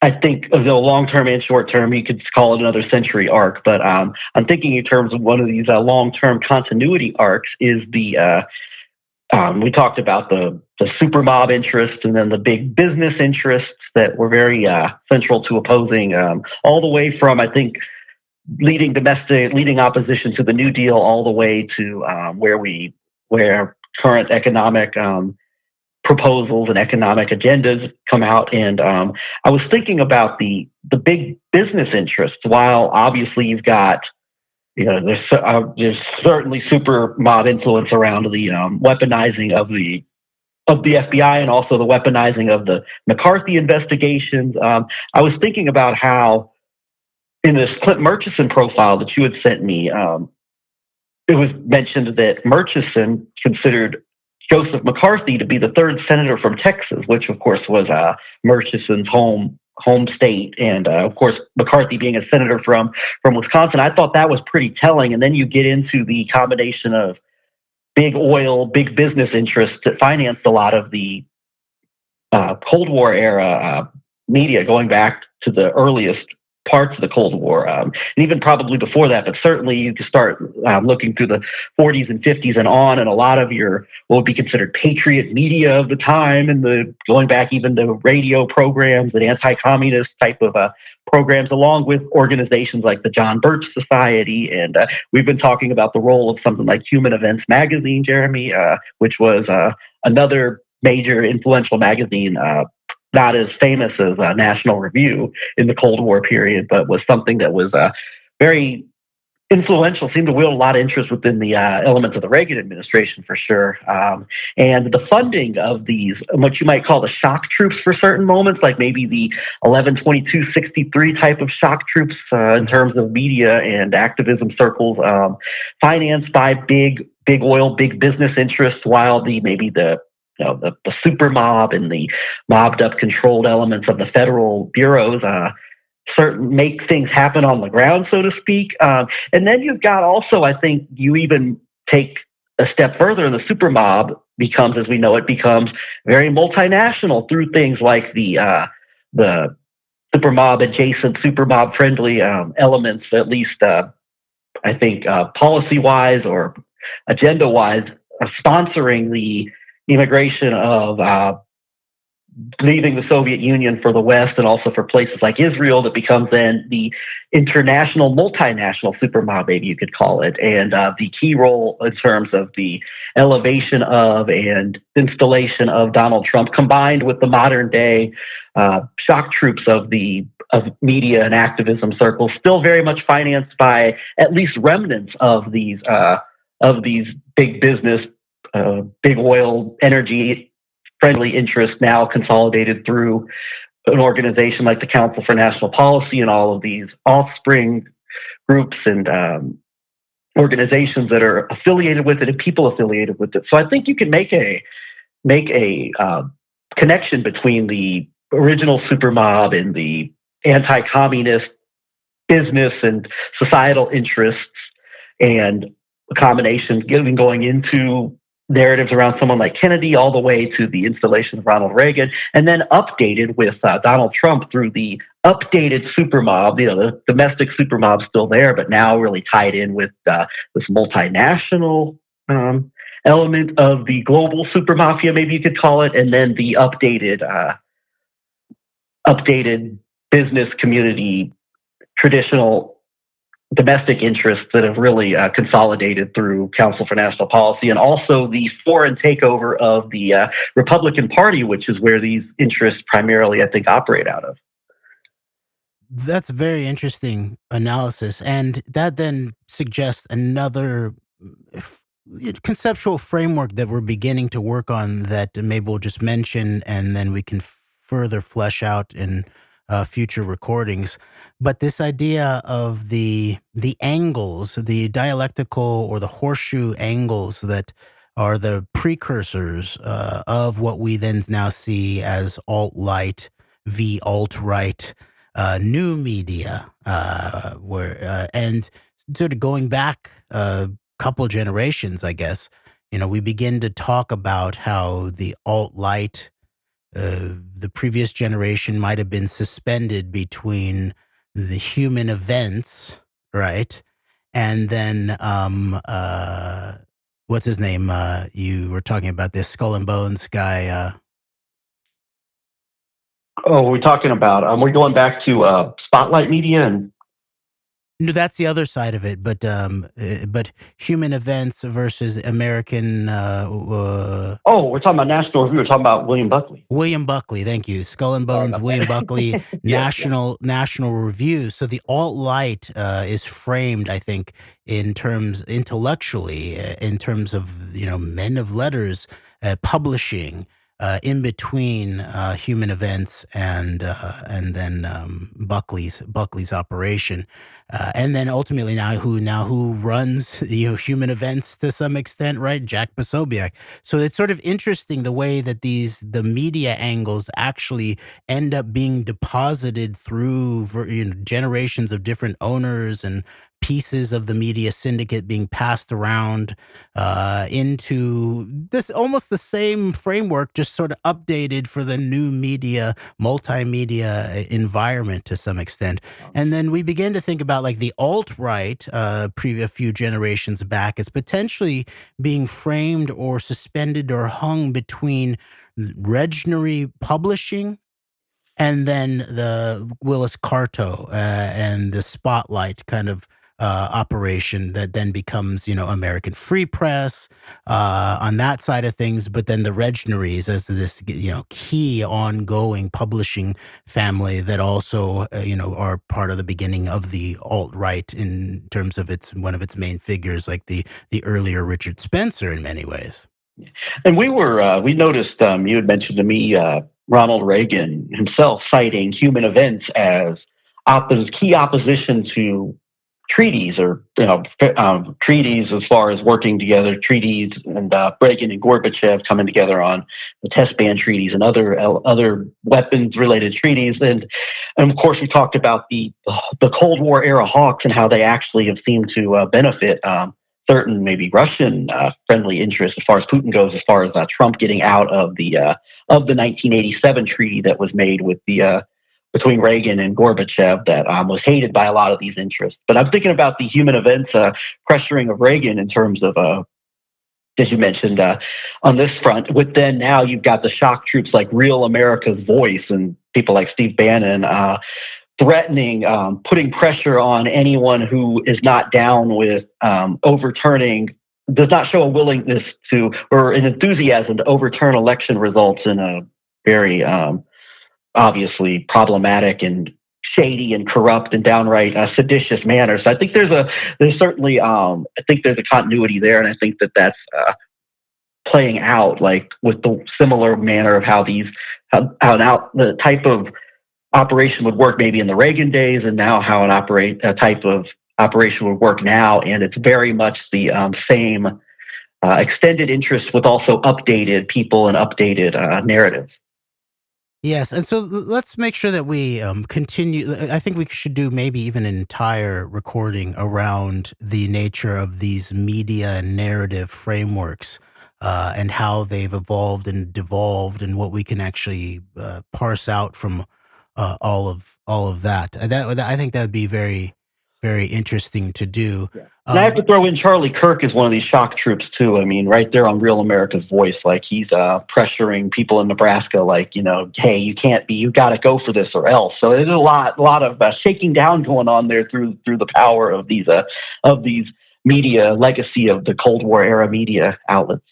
I think of the long term and short term, you could call it another century arc. But I'm thinking in terms of one of these long term continuity arcs is the we talked about the super mob interests and then the big business interests that were very central to opposing all the way from, I think, leading opposition to the New Deal all the way to where current economic proposals and economic agendas come out. And I was thinking about the big business interests. While obviously you've got, there's certainly super mob influence around the weaponizing of the FBI and also the weaponizing of the McCarthy investigations. I was thinking about how in this Clint Murchison profile that you had sent me, it was mentioned that Murchison considered Joseph McCarthy to be the third senator from Texas, which of course was Murchison's home state, and of course McCarthy being a senator from Wisconsin. I thought that was pretty telling. And then you get into the combination of big oil, big business interests that financed a lot of the Cold War era media, going back to the earliest parts of the Cold War, and even probably before that, but certainly you can start looking through the 40s and 50s and on, and a lot of your what would be considered patriot media of the time, and going back even to radio programs and anti-communist type of programs, along with organizations like the John Birch Society. And we've been talking about the role of something like Human Events magazine, Jeremy, which was another major influential magazine, not as famous as National Review in the Cold War period, but was something that was very influential, seemed to wield a lot of interest within the elements of the Reagan administration for sure. And the funding of these, what you might call the shock troops for certain moments, like maybe the 11/22/63 type of shock troops in terms of media and activism circles, financed by big oil, big business interests, while the super mob and the mobbed up controlled elements of the federal bureaus make things happen on the ground, so to speak. And then you've got also, I think you even take a step further, and the super mob becomes, as we know it, becomes very multinational through things like the super mob adjacent, super mob friendly elements, at least I think policy wise or agenda wise, sponsoring the immigration of leaving the Soviet Union for the West, and also for places like Israel, that becomes then the international, multinational super mob, maybe you could call it. And the key role in terms of the elevation of and installation of Donald Trump, combined with the modern day shock troops of media and activism circles, still very much financed by at least remnants of these big business, big oil, energy friendly interests, now consolidated through an organization like the Council for National Policy and all of these offspring groups and organizations that are affiliated with it and people affiliated with it. So I think you can make a connection between the original super mob and the anti-communist business and societal interests, and a combination going into narratives around someone like Kennedy all the way to the installation of Ronald Reagan, and then updated with Donald Trump through the updated super mob. The domestic super mob still there, but now really tied in with this multinational element of the global super mafia, maybe you could call it, and then the updated business community, traditional domestic interests that have really consolidated through Council for National Policy, and also the foreign takeover of the Republican Party, which is where these interests primarily, I think, operate out of. That's very interesting analysis, and that then suggests another conceptual framework that we're beginning to work on that maybe we'll just mention, and then we can further flesh out in future recordings. But this idea of the angles, the dialectical or the horseshoe angles that are the precursors of what we then now see as alt-light, v alt-right, new media, and sort of going back a couple generations, I guess, we begin to talk about how the alt-light the previous generation might have been suspended between the human events, right? And then, what's his name? You were talking about this Skull and Bones guy. We're talking about, we're going back to Spotlight Media and No, that's the other side of it. But human events versus American. we're talking about National Review. We're talking about William Buckley. William Buckley, thank you. Skull and Sorry Bones, about William that. Buckley, Yeah, National Review. So the alt-right is framed, I think, in terms intellectually, in terms of men of letters, publishing in between human events and then Buckley's operation. And then ultimately now who runs human events to some extent, right? Jack Posobiec. So it's sort of interesting the way that the media angles actually end up being deposited through generations of different owners and pieces of the media syndicate being passed around into this almost the same framework, just sort of updated for the new media, multimedia environment to some extent. And then we begin to think about like the alt-right a few generations back as potentially being framed or suspended or hung between Regnery Publishing and then the Willis Carto and the Spotlight kind of operation that then becomes, American Free Press on that side of things, but then the Regneries as this, key ongoing publishing family that also, are part of the beginning of the alt-right in terms of one of its main figures, like the earlier Richard Spencer in many ways. And we noticed, you had mentioned to me, Ronald Reagan himself citing human events as key opposition to treaties or treaties as far as working together, treaties and Reagan and Gorbachev coming together on the test ban treaties and other weapons related treaties. And of course, we talked about the Cold War era hawks and how they actually have seemed to benefit certain maybe Russian friendly interests as far as Putin goes, as far as Trump getting out of the 1987 treaty that was made with between Reagan and Gorbachev that was hated by a lot of these interests. But I'm thinking about the human events pressuring of Reagan in terms of, as you mentioned, on this front. With then now you've got the shock troops like Real America's Voice and people like Steve Bannon threatening, putting pressure on anyone who is not down with overturning, does not show a willingness to or an enthusiasm to overturn election results in a very obviously problematic and shady and corrupt and downright seditious manner. So I think there's certainly I think there's a continuity there, and I think that's playing out like with the similar manner of how now the type of operation would work maybe in the Reagan days, and now how a type of operation would work now, and it's very much the same extended interest with also updated people and updated narratives. Yes, and so let's make sure that we continue. I think we should do maybe even an entire recording around the nature of these media and narrative frameworks and how they've evolved and devolved, and what we can actually parse out from all of that. I think that would be very, very interesting to do. Yeah. And I have to throw in Charlie Kirk as one of these shock troops too. I mean, right there on Real America's Voice, like he's pressuring people in Nebraska, like, hey, you got to go for this or else. So there's a lot of shaking down going on there through the power of these media legacy of the Cold War era media outlets.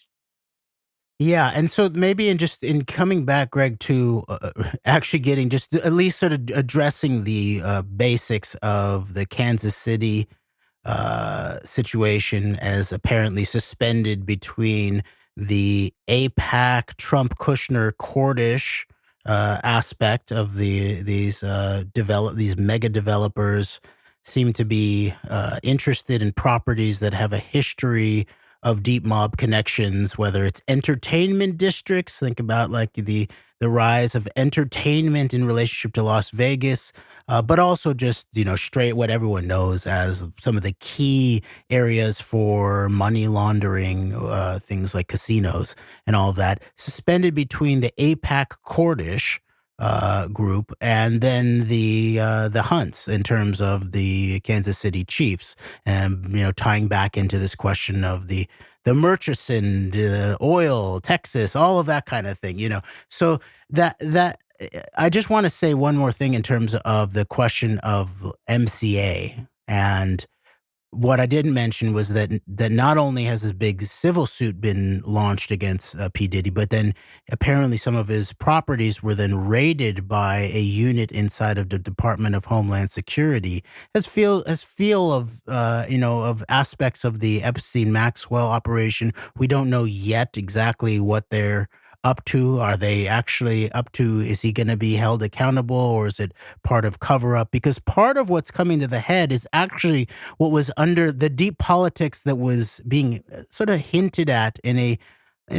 Yeah, and so maybe in coming back, Greg, to actually getting just at least sort of addressing the basics of the Kansas City situation as apparently suspended between the AIPAC Trump Kushner Cordish aspect of these mega developers seem to be interested in properties that have a history of deep mob connections, whether it's entertainment districts, think about like the rise of entertainment in relationship to Las Vegas, but also just, straight what everyone knows as some of the key areas for money laundering, things like casinos and all of that, suspended between the APAC Kurdish group and then the Hunts in terms of the Kansas City Chiefs, and tying back into this question of the Murchison, oil, Texas, all of that kind of thing. So that I just want to say one more thing in terms of the question of MCA. And what I didn't mention was that not only has this big civil suit been launched against P. Diddy, but then apparently some of his properties were then raided by a unit inside of the Department of Homeland Security. As feel of of aspects of the Epstein Maxwell operation. We don't know yet exactly what they're up to. Are they actually up to? Is he going to be held accountable, or is it part of cover up? Because part of what's coming to the head is actually what was under the deep politics that was being sort of hinted at in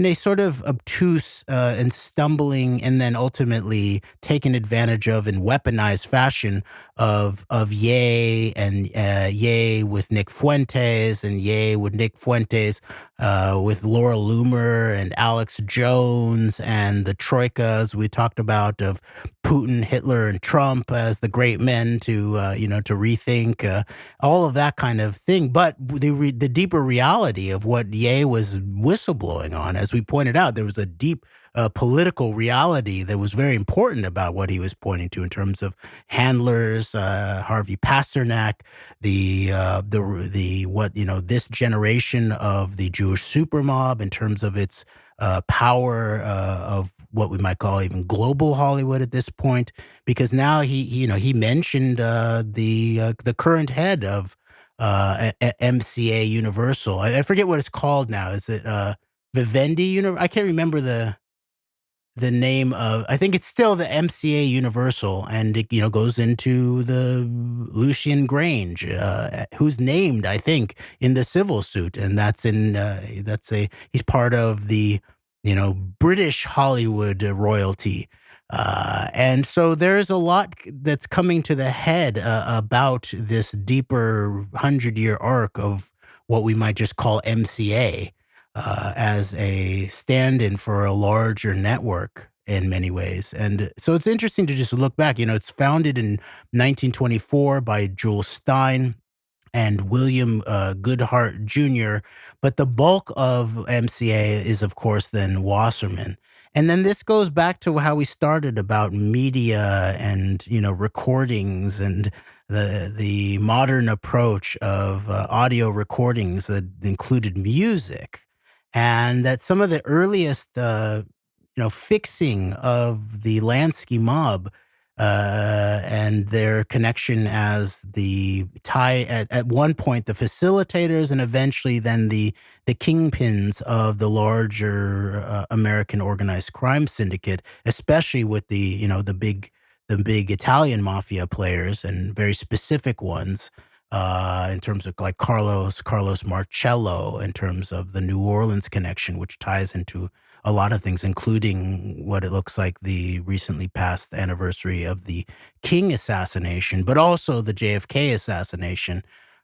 a sort of obtuse and stumbling, and then ultimately taken advantage of in weaponized fashion of Ye and Ye with Nick Fuentes, and Ye with Nick Fuentes with Laura Loomer and Alex Jones and the troikas we talked about of Putin, Hitler, and Trump as the great men to to rethink all of that kind of thing. But the deeper reality of what Ye was whistleblowing on, as we pointed out, there was a deep political reality that was very important about what he was pointing to in terms of handlers, Harvey Pasternak, this generation of the Jewish supermob in terms of its power of what we might call even global Hollywood at this point, because now he mentioned the current head of MCA Universal. I forget what it's called now. Is it Vivendi? I can't remember the name of. I think it's still the MCA Universal, and it goes into the Lucian Grange, who's named, I think, in the civil suit, and he's part of the British Hollywood royalty. And so there's a lot that's coming to the head about this deeper 100-year arc of what we might just call MCA as a stand-in for a larger network in many ways. And so it's interesting to just look back. It's founded in 1924 by Jules Stein and William Goodhart Jr., but the bulk of MCA is, of course, then Wasserman. And then this goes back to how we started about media and, recordings and the modern approach of audio recordings that included music, and that some of the earliest, fixing of the Lansky mob and their connection as the at one point the facilitators, and eventually then the kingpins of the larger American organized crime syndicate, especially with the big Italian mafia players and very specific ones in terms of like Carlos Marcello, in terms of the New Orleans connection, which ties into a lot of things, including what it looks like the recently passed anniversary of the King assassination, but also the JFK assassination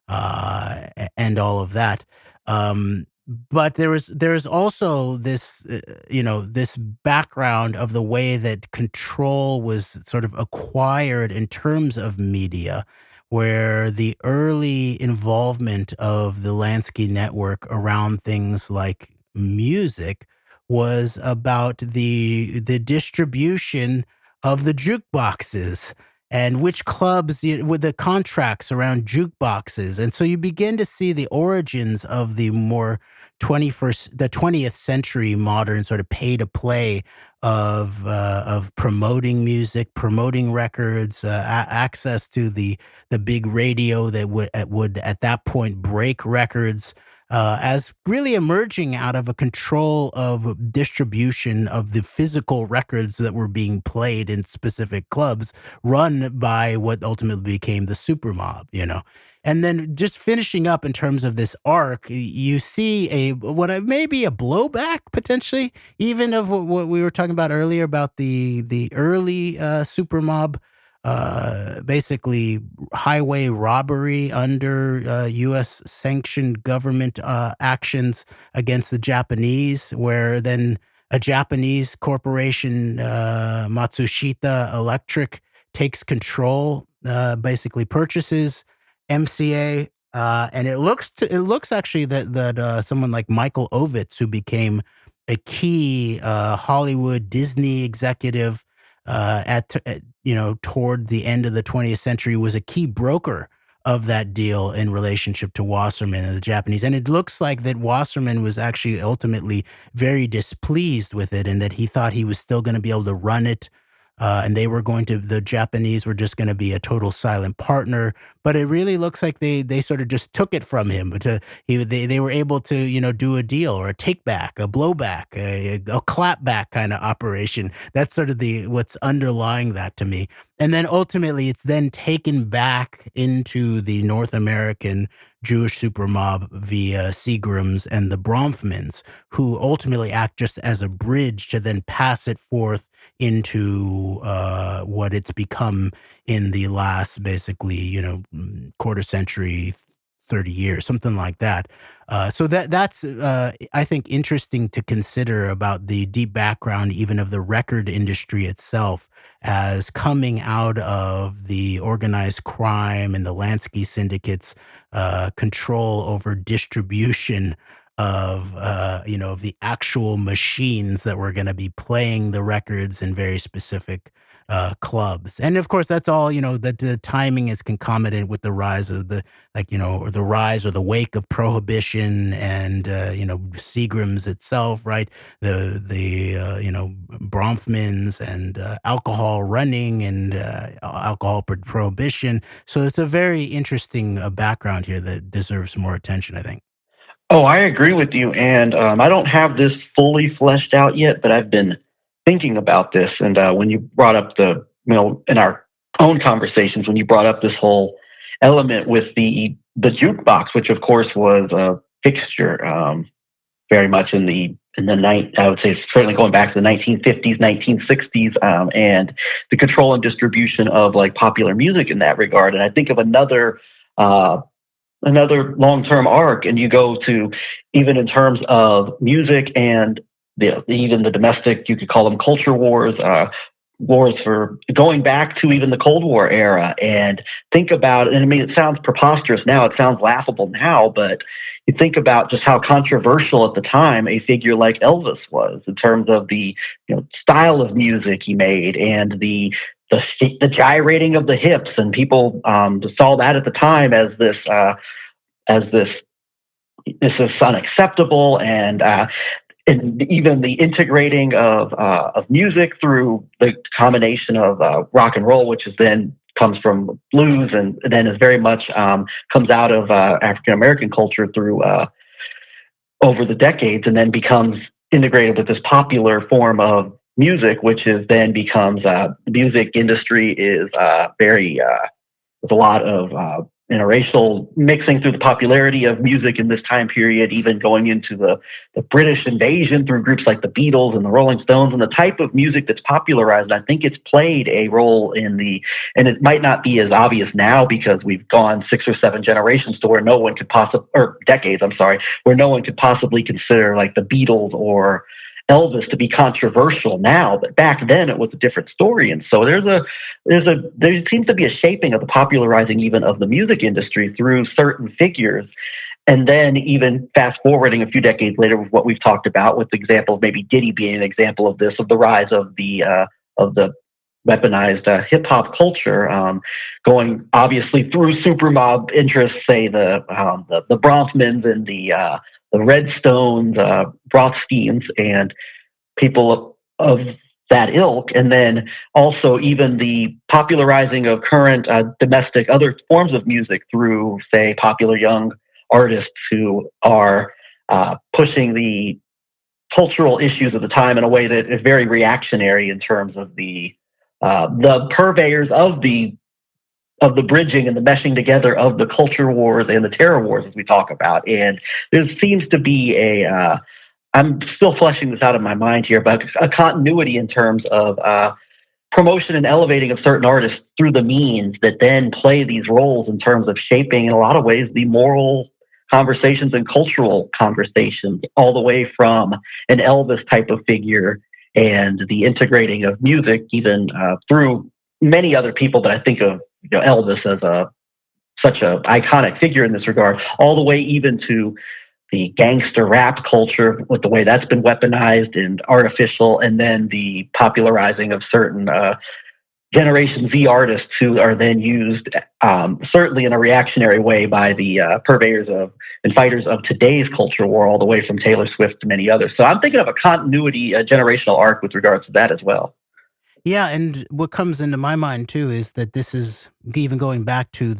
and all of that. But there's also this, this background of the way that control was sort of acquired in terms of media, where the early involvement of the Lansky network around things like music was about the distribution of the jukeboxes and which clubs with the contracts around jukeboxes. And so you begin to see the origins of the more 20th century modern sort of pay to play of promoting music, promoting records, access to the big radio that would at that point break records. as really emerging out of a control of distribution of the physical records that were being played in specific clubs run by what ultimately became the super mob, And then just finishing up in terms of this arc, you see maybe a blowback potentially, even of what we were talking about earlier about the early super mob, basically highway robbery under U.S. sanctioned government actions against the Japanese, where then a Japanese corporation, Matsushita Electric, takes control, basically purchases MCA, and it looks actually that someone like Michael Ovitz, who became a key Hollywood Disney executive toward the end of the 20th century, was a key broker of that deal in relationship to Wasserman and the Japanese. And it looks like that Wasserman was actually ultimately very displeased with it, and that he thought he was still going to be able to run it. And the Japanese were just going to be a total silent partner. But it really looks like they sort of just took it from him. But they were able to, do a deal or a take back, a blowback, a clap back kind of operation. That's sort of what's underlying that to me. And then ultimately it's then taken back into the North American Jewish super mob via Seagrams and the Bronfmans, who ultimately act just as a bridge to then pass it forth into what it's become in the last, basically, quarter century, 30 years, something like that. So that's I think, interesting to consider about the deep background even of the record industry itself, as coming out of the organized crime and the Lansky syndicates control over distribution of of the actual machines that were going to be playing the records in very specific clubs. And of course, that's all, that the timing is concomitant with the rise of or the rise or the wake of prohibition and, Seagram's itself, right? Bronfmans and alcohol running and alcohol prohibition. So it's a very interesting background here that deserves more attention, I think. Oh, I agree with you. And I don't have this fully fleshed out yet, but I've been thinking about this. And when you brought up in our own conversations, when you brought up this whole element with the jukebox, which of course was a fixture very much in the night, I would say certainly going back to the 1950s, 1960s, and the control and distribution of like popular music in that regard. And I think of another long-term arc, and you go to even in terms of music and even the domestic, you could call them culture wars, wars for going back to even the Cold War era, and think about it. And I mean, it sounds preposterous now, it sounds laughable now, but you think about just how controversial at the time a figure like Elvis was in terms of the style of music he made and the gyrating of the hips, and people saw that at the time as this is unacceptable, and even the integrating of music through the combination of rock and roll, which is then comes from blues, and then is very much comes out of African American culture through over the decades, and then becomes integrated with this popular form of music, which is then becomes the music industry is very with a lot of interracial mixing through the popularity of music in this time period, even going into the British invasion through groups like the Beatles and the Rolling Stones, and the type of music that's popularized. I think it's played a role and it might not be as obvious now because we've gone 6 or 7 generations to where no one could decades, where no one could possibly consider like the Beatles or Elvis to be controversial now, but back then it was a different story. And so there seems to be a shaping of the popularizing even of the music industry through certain figures. And then even fast forwarding a few decades later with what we've talked about, with the example of maybe Diddy being an example of this, of the rise of the weaponized hip hop culture, going obviously through super mob interests, say the Bronfmans and the Redstones, Rothsteins, and people of that ilk, and then also even the popularizing of current domestic other forms of music through, say, popular young artists who are pushing the cultural issues of the time in a way that is very reactionary in terms of the purveyors of the bridging and the meshing together of the culture wars and the terror wars, as we talk about. And there seems to be I'm still fleshing this out in my mind here, but a continuity in terms of promotion and elevating of certain artists through the means that then play these roles in terms of shaping, in a lot of ways, the moral conversations and cultural conversations, all the way from an Elvis type of figure and the integrating of music, even through many other people. But I think of Elvis as such an iconic figure in this regard, all the way even to the gangster rap culture with the way that's been weaponized and artificial, and then the popularizing of certain Generation Z artists who are then used certainly in a reactionary way by the purveyors of and fighters of today's culture war, all the way from Taylor Swift to many others. So I'm thinking of a continuity, a generational arc with regards to that as well. Yeah, and what comes into my mind too is that this is even going back to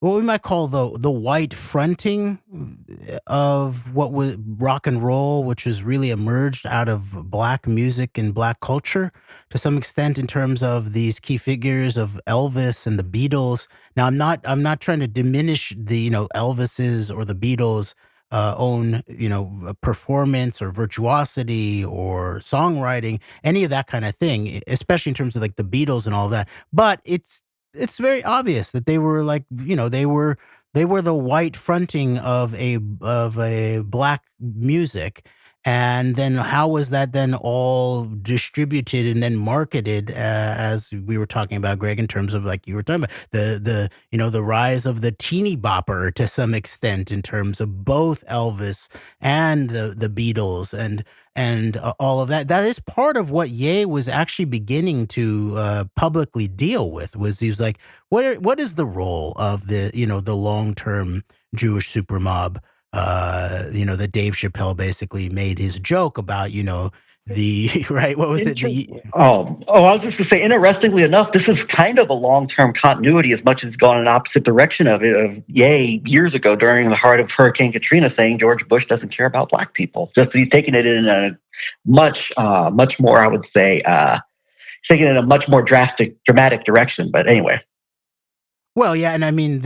what we might call the white fronting of what was rock and roll, which was really emerged out of black music and black culture to some extent in terms of these key figures of Elvis and the Beatles. Now, I'm not trying to diminish the Elvis's or the Beatles' own performance or virtuosity or songwriting, any of that kind of thing, especially in terms of like the Beatles and all that. But it's very obvious that they were like, they were the white fronting of a black music. And then how was that then all distributed and then marketed, as we were talking about, Greg, in terms of like you were talking about the rise of the teeny bopper to some extent in terms of both Elvis and the Beatles and all of that. That is part of what Ye was actually beginning to publicly deal with. Was he was like, what is the role of the long term Jewish supermob? That Dave Chappelle basically made his joke about. The right. What was it? I was just going to say, interestingly enough, this is kind of a long-term continuity, as much as it's gone in opposite direction of Ye years ago during the heart of Hurricane Katrina, saying George Bush doesn't care about black people. Just he's taking it in a much more, I would say, taking it in a much more dramatic direction. But anyway. Well, yeah, and I mean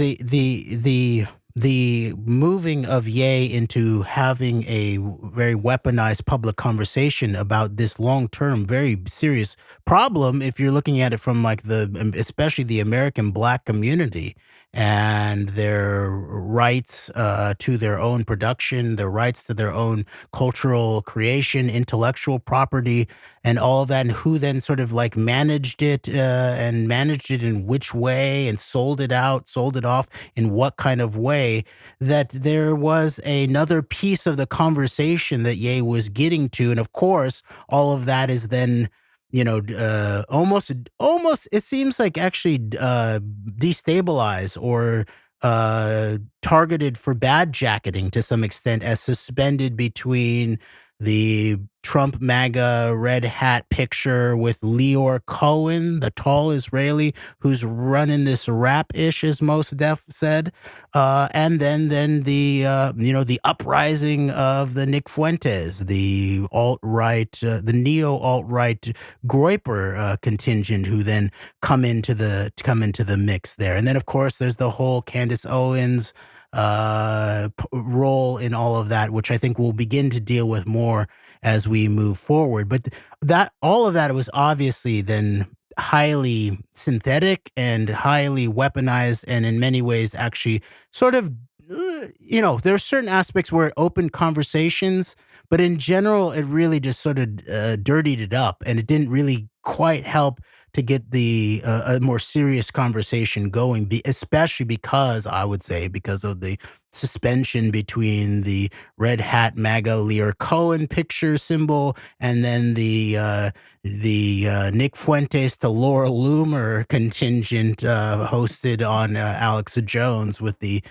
the moving of Ye into having a very weaponized public conversation about this long-term, very serious problem, if you're looking at it from like especially the American black community and their rights to their own production, their rights to their own cultural creation, intellectual property, and all of that, and who then sort of like managed it and managed it in which way and sold it out, sold it off in what kind of way, that there was another piece of the conversation that Ye was getting to. And of course, all of that is then, almost, it seems like actually destabilized or targeted for bad jacketing to some extent, as suspended between the Trump MAGA red hat picture with Leor Cohen, the tall Israeli who's running this rap-ish, as Mos Def said, and then the uprising of the Nick Fuentes, the alt-right, the neo-alt-right Groyper contingent, who then come into the mix there, and then of course there's the whole Candace Owens role in all of that, which I think we'll begin to deal with more as we move forward. But all of that was obviously then highly synthetic and highly weaponized, and in many ways actually sort of, there are certain aspects where it opened conversations, but in general, it really just sort of dirtied it up, and it didn't really quite help to get a more serious conversation going, especially because of the suspension between the red hat MAGA Leor Cohen picture symbol and then the Nick Fuentes to Laura Loomer contingent hosted on Alex Jones with the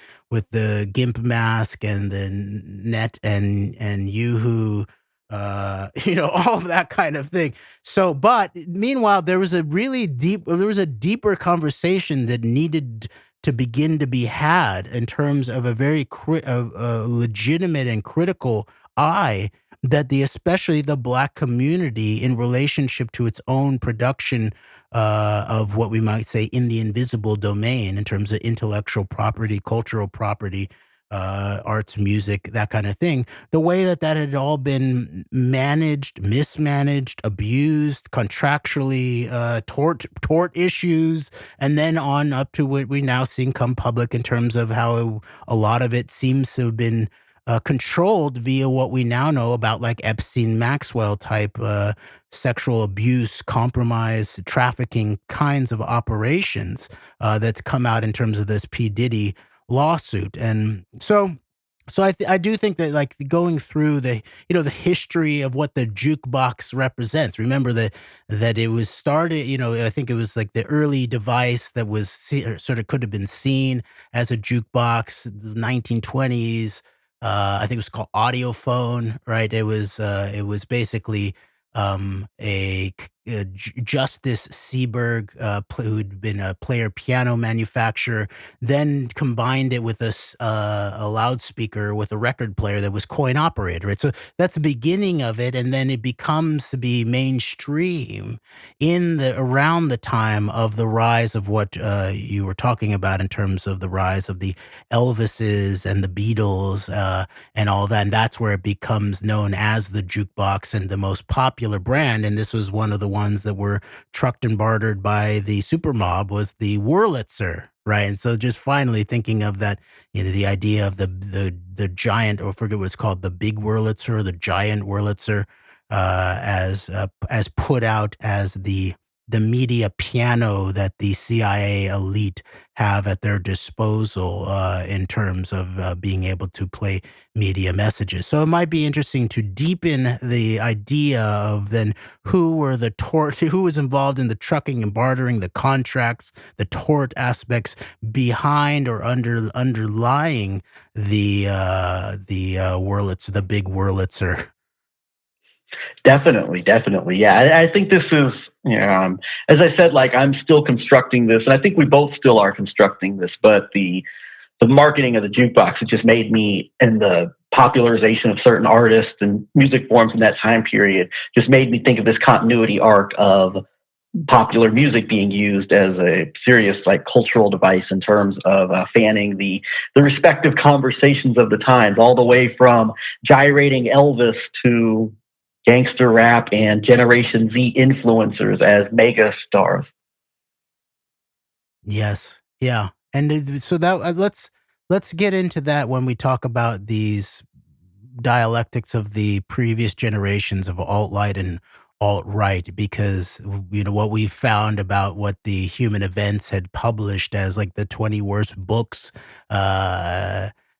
gimp mask and the net and Yoo-hoo. All of that kind of thing. So, but meanwhile, there was a deeper conversation that needed to begin to be had in terms of a very legitimate and critical eye that especially the Black community in relationship to its own production of what we might say in the invisible domain in terms of intellectual property, cultural property, arts, music, that kind of thing. The way that had all been managed, mismanaged, abused, contractually, tort issues, and then on up to what we now see come public in terms of how a lot of it seems to have been controlled via what we now know about like Epstein Maxwell type sexual abuse, compromise, trafficking kinds of operations that's come out in terms of this P. Diddy lawsuit. And so I do think that like going through the the history of what the jukebox represents. Remember that it was started. I think it was like the early device that was sort of could have been seen as a jukebox, the 1920s. I think it was called audiophone, right? It was basically Justice Seberg, who'd been a player piano manufacturer, then combined it with a loudspeaker with a record player that was coin operated. Right? So that's the beginning of it, and then it becomes to be mainstream around the time of the rise of what you were talking about in terms of the rise of the Elvises and the Beatles and all that. And that's where it becomes known as the jukebox and the most popular brand. And this was one of the ones that were trucked and bartered by the super mob was the Wurlitzer, right? And so just finally thinking of that, the idea of the giant, or I forget what it's called, the big Wurlitzer, or the giant Wurlitzer, as put out as the media piano that the CIA elite have at their disposal in terms of being able to play media messages. So it might be interesting to deepen the idea of then who was involved in the trucking and bartering, the contracts, the tort aspects behind or underlying the Wurlitzer, the big Wurlitzer. Definitely. Yeah, I think this is, as I said, like I'm still constructing this, and I think we both still are constructing this, but the marketing of the jukebox, it just made me, and the popularization of certain artists and music forms in that time period, just made me think of this continuity arc of popular music being used as a serious like cultural device in terms of fanning the respective conversations of the times, all the way from gyrating Elvis to gangster rap and Generation Z influencers as mega stars. Yes. Yeah. And so that let's get into that when we talk about these dialectics of the previous generations of alt-right and alt-right, because what we found about what the Human Events had published as like the 20 worst books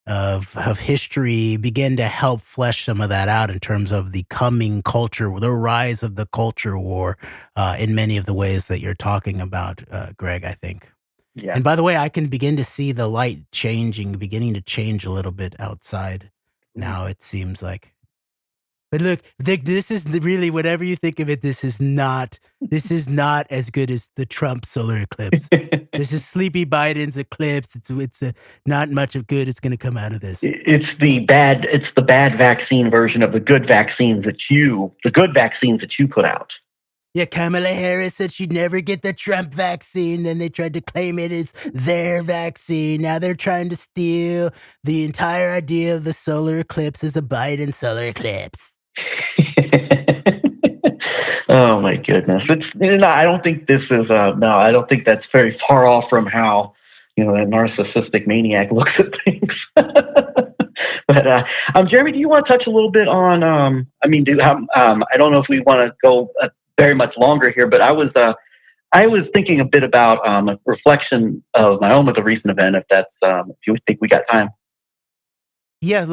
of history began to help flesh some of that out in terms of the coming culture, the rise of the culture war, in many of the ways that you're talking about, Greg, I think. Yeah. And by the way, I can begin to see the light beginning to change a little bit outside now, it seems like. But look, this is really, whatever you think of it, this is not as good as the Trump solar eclipse. This is Sleepy Biden's eclipse. It's not much of good is going to come out of this. It's the bad vaccine version of the good vaccines that you put out. Yeah, Kamala Harris said she'd never get the Trump vaccine. Then they tried to claim it as their vaccine. Now they're trying to steal the entire idea of the solar eclipse as a Biden solar eclipse. Oh my goodness! I don't think this is. I don't think that's very far off from how a narcissistic maniac looks at things. But Jeremy, do you want to touch a little bit on? I don't know if we want to go very much longer here, but I was thinking a bit about a reflection of my own with a recent event. If you think we got time. Yeah,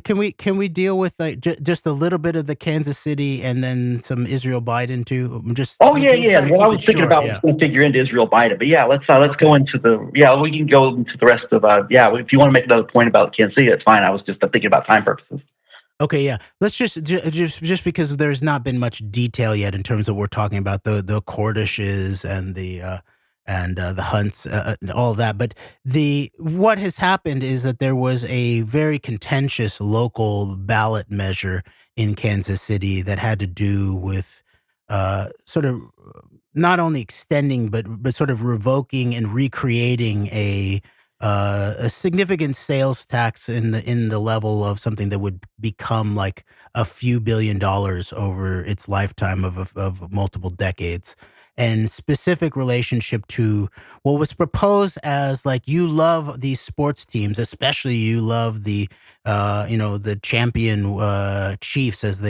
can we deal with like just a little bit of the Kansas City and then some Israel Biden too? Well, I was thinking about what's going to figure into Israel Biden, but yeah, let's go into we can go into the rest of if you want to make another point about Kansas City, that's fine. I was just thinking about time purposes. Okay, yeah. Let's just because there's not been much detail yet in terms of we're talking about the Kordishes and the and the hunts, and all of that. But what has happened is that there was a very contentious local ballot measure in Kansas City that had to do with sort of not only extending but sort of revoking and recreating a significant sales tax in the level of something that would become like a few $1 billion over its lifetime of multiple decades, and specific relationship to what was proposed as like, you love these sports teams, especially you love the champion Chiefs as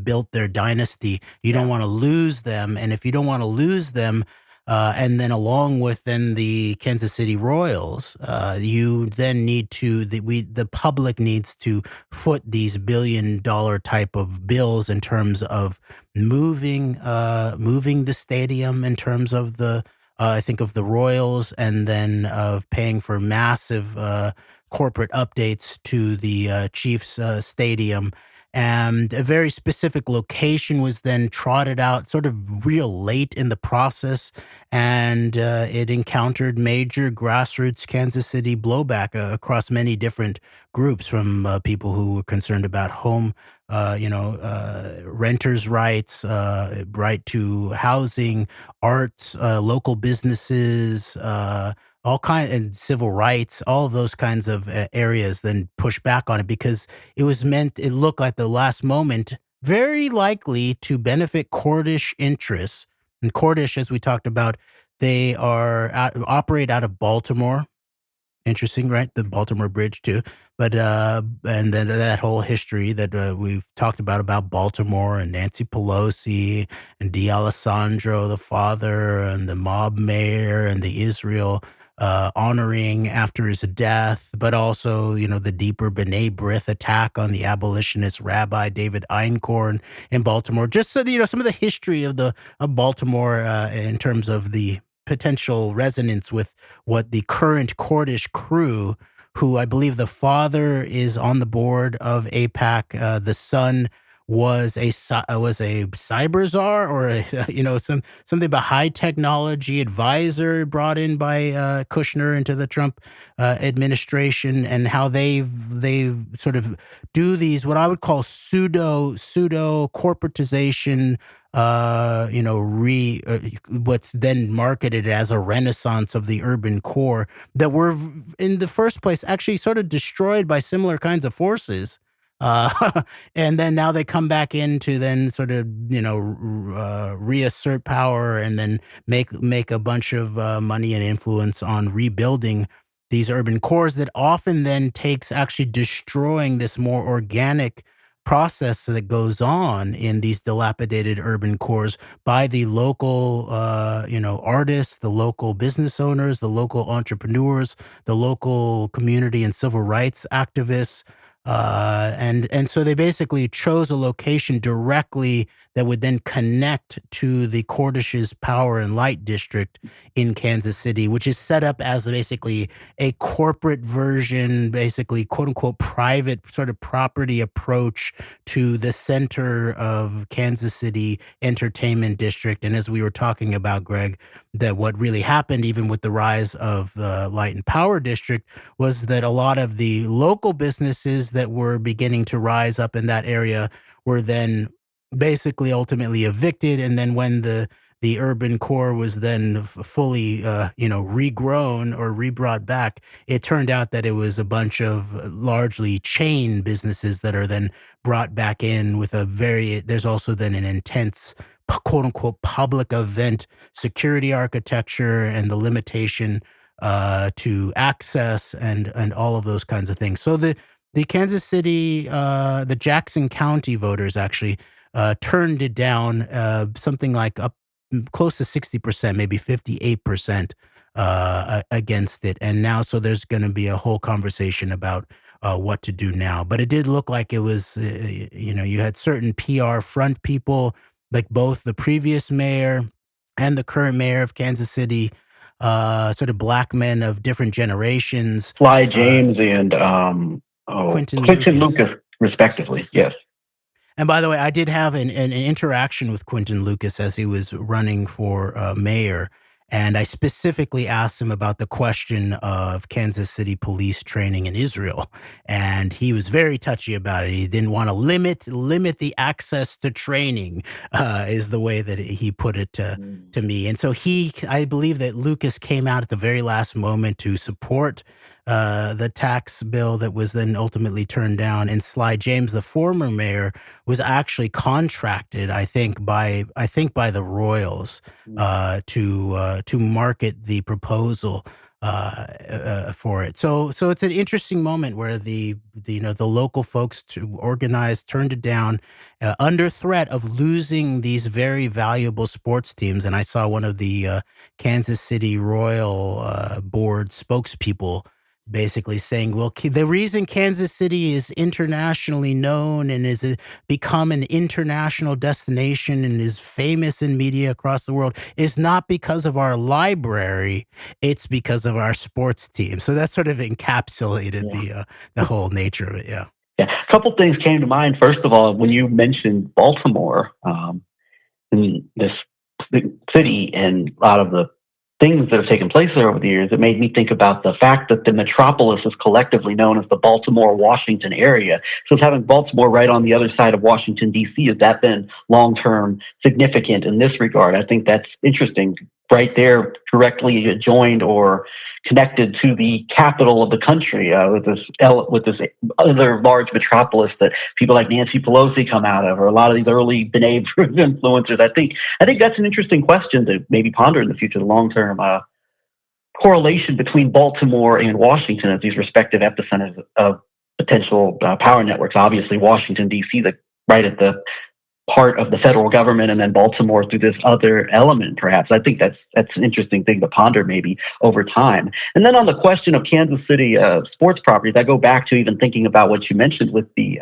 built their dynasty. You don't want to lose them, and if you don't want to lose them, and then along with then the Kansas City Royals, you then need to the public needs to foot these $1 billion type of bills in terms of moving the stadium, in terms of the I think of the Royals, and then of paying for massive corporate updates to the Chiefs stadium. And a very specific location was then trotted out sort of real late in the process, and it encountered major grassroots Kansas City blowback across many different groups, from people who were concerned about home, renters' rights, right to housing, arts, local businesses, all kind and civil rights, all of those kinds of areas. Then push back on it because it looked like the last moment, very likely to benefit Kurdish interests. And Kurdish, as we talked about, they operate out of Baltimore. Interesting, right? The Baltimore Bridge too, but and then that whole history that we've talked about Baltimore and Nancy Pelosi and D'Alessandro, the father, and the mob mayor, and the Israel honoring after his death, but also the deeper B'nai B'rith attack on the abolitionist Rabbi David Einkorn in Baltimore. Just so some of the history of Baltimore in terms of the potential resonance with what the current Kurdish crew, who I believe the father is on the board of AIPAC, the son was a cyber czar, or something about high technology advisor brought in by Kushner into the Trump administration, and how they sort of do these what I would call pseudo corporatization, what's then marketed as a renaissance of the urban core that were in the first place actually sort of destroyed by similar kinds of forces. And then now they come back in to then sort of, reassert power, and then make a bunch of money and influence on rebuilding these urban cores that often then takes actually destroying this more organic process that goes on in these dilapidated urban cores by the local, artists, the local business owners, the local entrepreneurs, the local community and civil rights activists. And so they basically chose a location directly that would then connect to the Kordish's Power and Light District in Kansas City, which is set up as basically a corporate version, basically quote unquote private sort of property approach to the center of Kansas City entertainment district. And as we were talking about, Greg, that what really happened, even with the rise of the Light and Power District, was that a lot of the local businesses that were beginning to rise up in that area were then basically ultimately evicted. And then when the urban core was then fully, regrown or rebrought back, it turned out that it was a bunch of largely chain businesses that are then brought back in with there's also then an intense quote unquote public event security architecture and the limitation to access and all of those kinds of things. So the Kansas City, the Jackson County voters actually turned it down, something like up close to 60%, maybe 58% against it. And now, so there's going to be a whole conversation about what to do now. But it did look like it was, you had certain PR front people, like both the previous mayor and the current mayor of Kansas City, sort of black men of different generations. Sly James and Quentin Lucas, respectively. Yes. And by the way, I did have an interaction with Quentin Lucas as he was running for mayor. And I specifically asked him about the question of Kansas City police training in Israel. And he was very touchy about it. He didn't want to limit the access to training, is the way that he put it to me. And so I believe that Lucas came out at the very last moment to support the tax bill that was then ultimately turned down. And Sly James, the former mayor, was actually contracted, I think by the Royals to market the proposal for it. So it's an interesting moment where the local folks turned it down under threat of losing these very valuable sports teams. And I saw one of the Kansas City Royal board spokespeople basically saying, well, the reason Kansas City is internationally known and is become an international destination and is famous in media across the world is not because of our library, it's because of our sports team. So that sort of encapsulated the whole nature of it. Yeah. Yeah. A couple things came to mind. First of all, when you mentioned Baltimore, in this city and a lot of the things that have taken place there over the years, it made me think about the fact that the metropolis is collectively known as the Baltimore-Washington area. So it's having Baltimore right on the other side of Washington, D.C., has that been long-term significant in this regard? I think that's interesting. Right there, directly adjoined or connected to the capital of the country, with this other large metropolis that people like Nancy Pelosi come out of, or a lot of these early B'nai B'rith influencers. I think that's an interesting question to maybe ponder in the future, the long-term correlation between Baltimore and Washington as these respective epicenters of potential power networks. Obviously, Washington, D.C., right at the part of the federal government, and then Baltimore through this other element, perhaps. I think that's an interesting thing to ponder maybe over time. And then on the question of Kansas City sports properties, I go back to even thinking about what you mentioned with the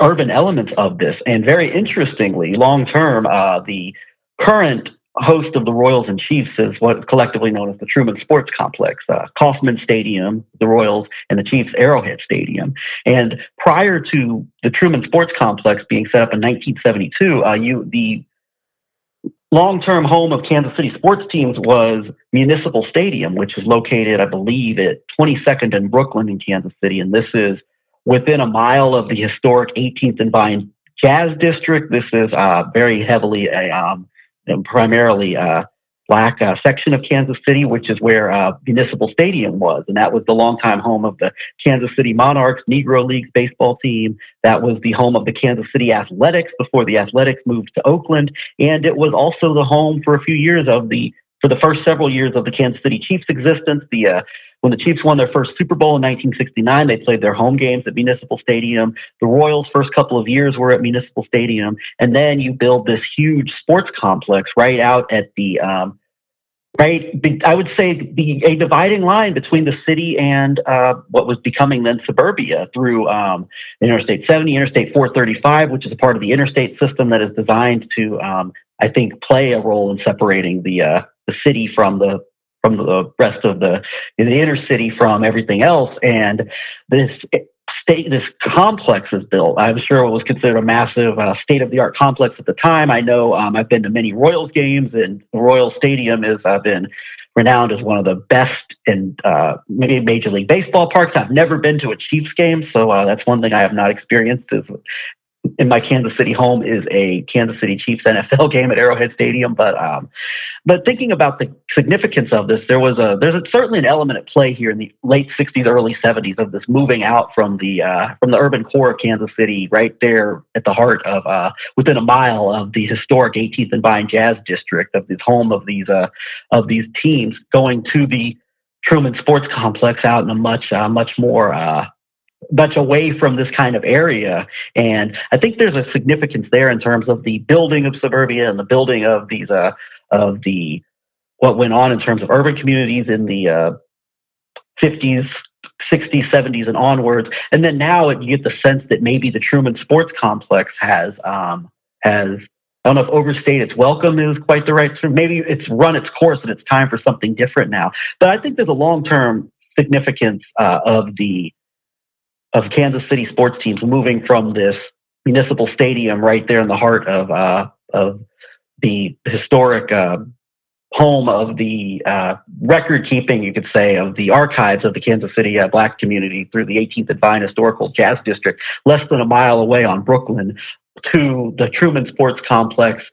urban elements of this. And very interestingly, long term, the current host of the Royals and Chiefs is what's collectively known as the Truman Sports Complex, Kauffman Stadium, the Royals, and the Chiefs Arrowhead Stadium. And prior to the Truman Sports Complex being set up in 1972, the long-term home of Kansas City sports teams was Municipal Stadium, which is located, I believe, at 22nd and Brooklyn in Kansas City. And this is within a mile of the historic 18th and Vine Jazz District. This is very heavily primarily black section of Kansas City, which is where Municipal Stadium was. And that was the longtime home of the Kansas City Monarchs Negro Leagues baseball team. That was the home of the Kansas City Athletics before the Athletics moved to Oakland. And it was also the home for a few years for the first several years of the Kansas City Chiefs' existence. When the Chiefs won their first Super Bowl in 1969, they played their home games at Municipal Stadium. The Royals' first couple of years were at Municipal Stadium. And then you build this huge sports complex right out at I would say a dividing line between the city and what was becoming then suburbia through Interstate 70, Interstate 435, which is a part of the interstate system that is designed to, I think, play a role in separating the city from the rest of the inner city from everything else. And this complex is built. I'm sure it was considered a massive state-of-the-art complex at the time. I know I've been to many Royals games, and the Royal Stadium has been renowned as one of the best in Major League Baseball parks. I've never been to a Chiefs game, so that's one thing I have not experienced. In my Kansas City home is a Kansas City Chiefs NFL game at Arrowhead Stadium. But thinking about the significance of this, there's certainly an element at play here in the late 60s, early 70s of this moving out from the urban core of Kansas City, right there at the heart of within a mile of the historic 18th and Vine Jazz District, of this home of these teams, going to the Truman Sports Complex out in a much away from this kind of area. And I think there's a significance there in terms of the building of suburbia and the building of these what went on in terms of urban communities in the 50s, 60s, 70s, and onwards. And then now you get the sense that maybe the Truman Sports Complex has I don't know if overstayed its welcome is quite the right term. Maybe it's run its course and it's time for something different now. But I think there's a long-term significance of Kansas City sports teams moving from this Municipal Stadium right there in the heart of the historic home of the record keeping, you could say, of the archives of the Kansas City Black community through the 18th and Vine Historical Jazz District, less than a mile away on Brooklyn, to the Truman Sports Complex,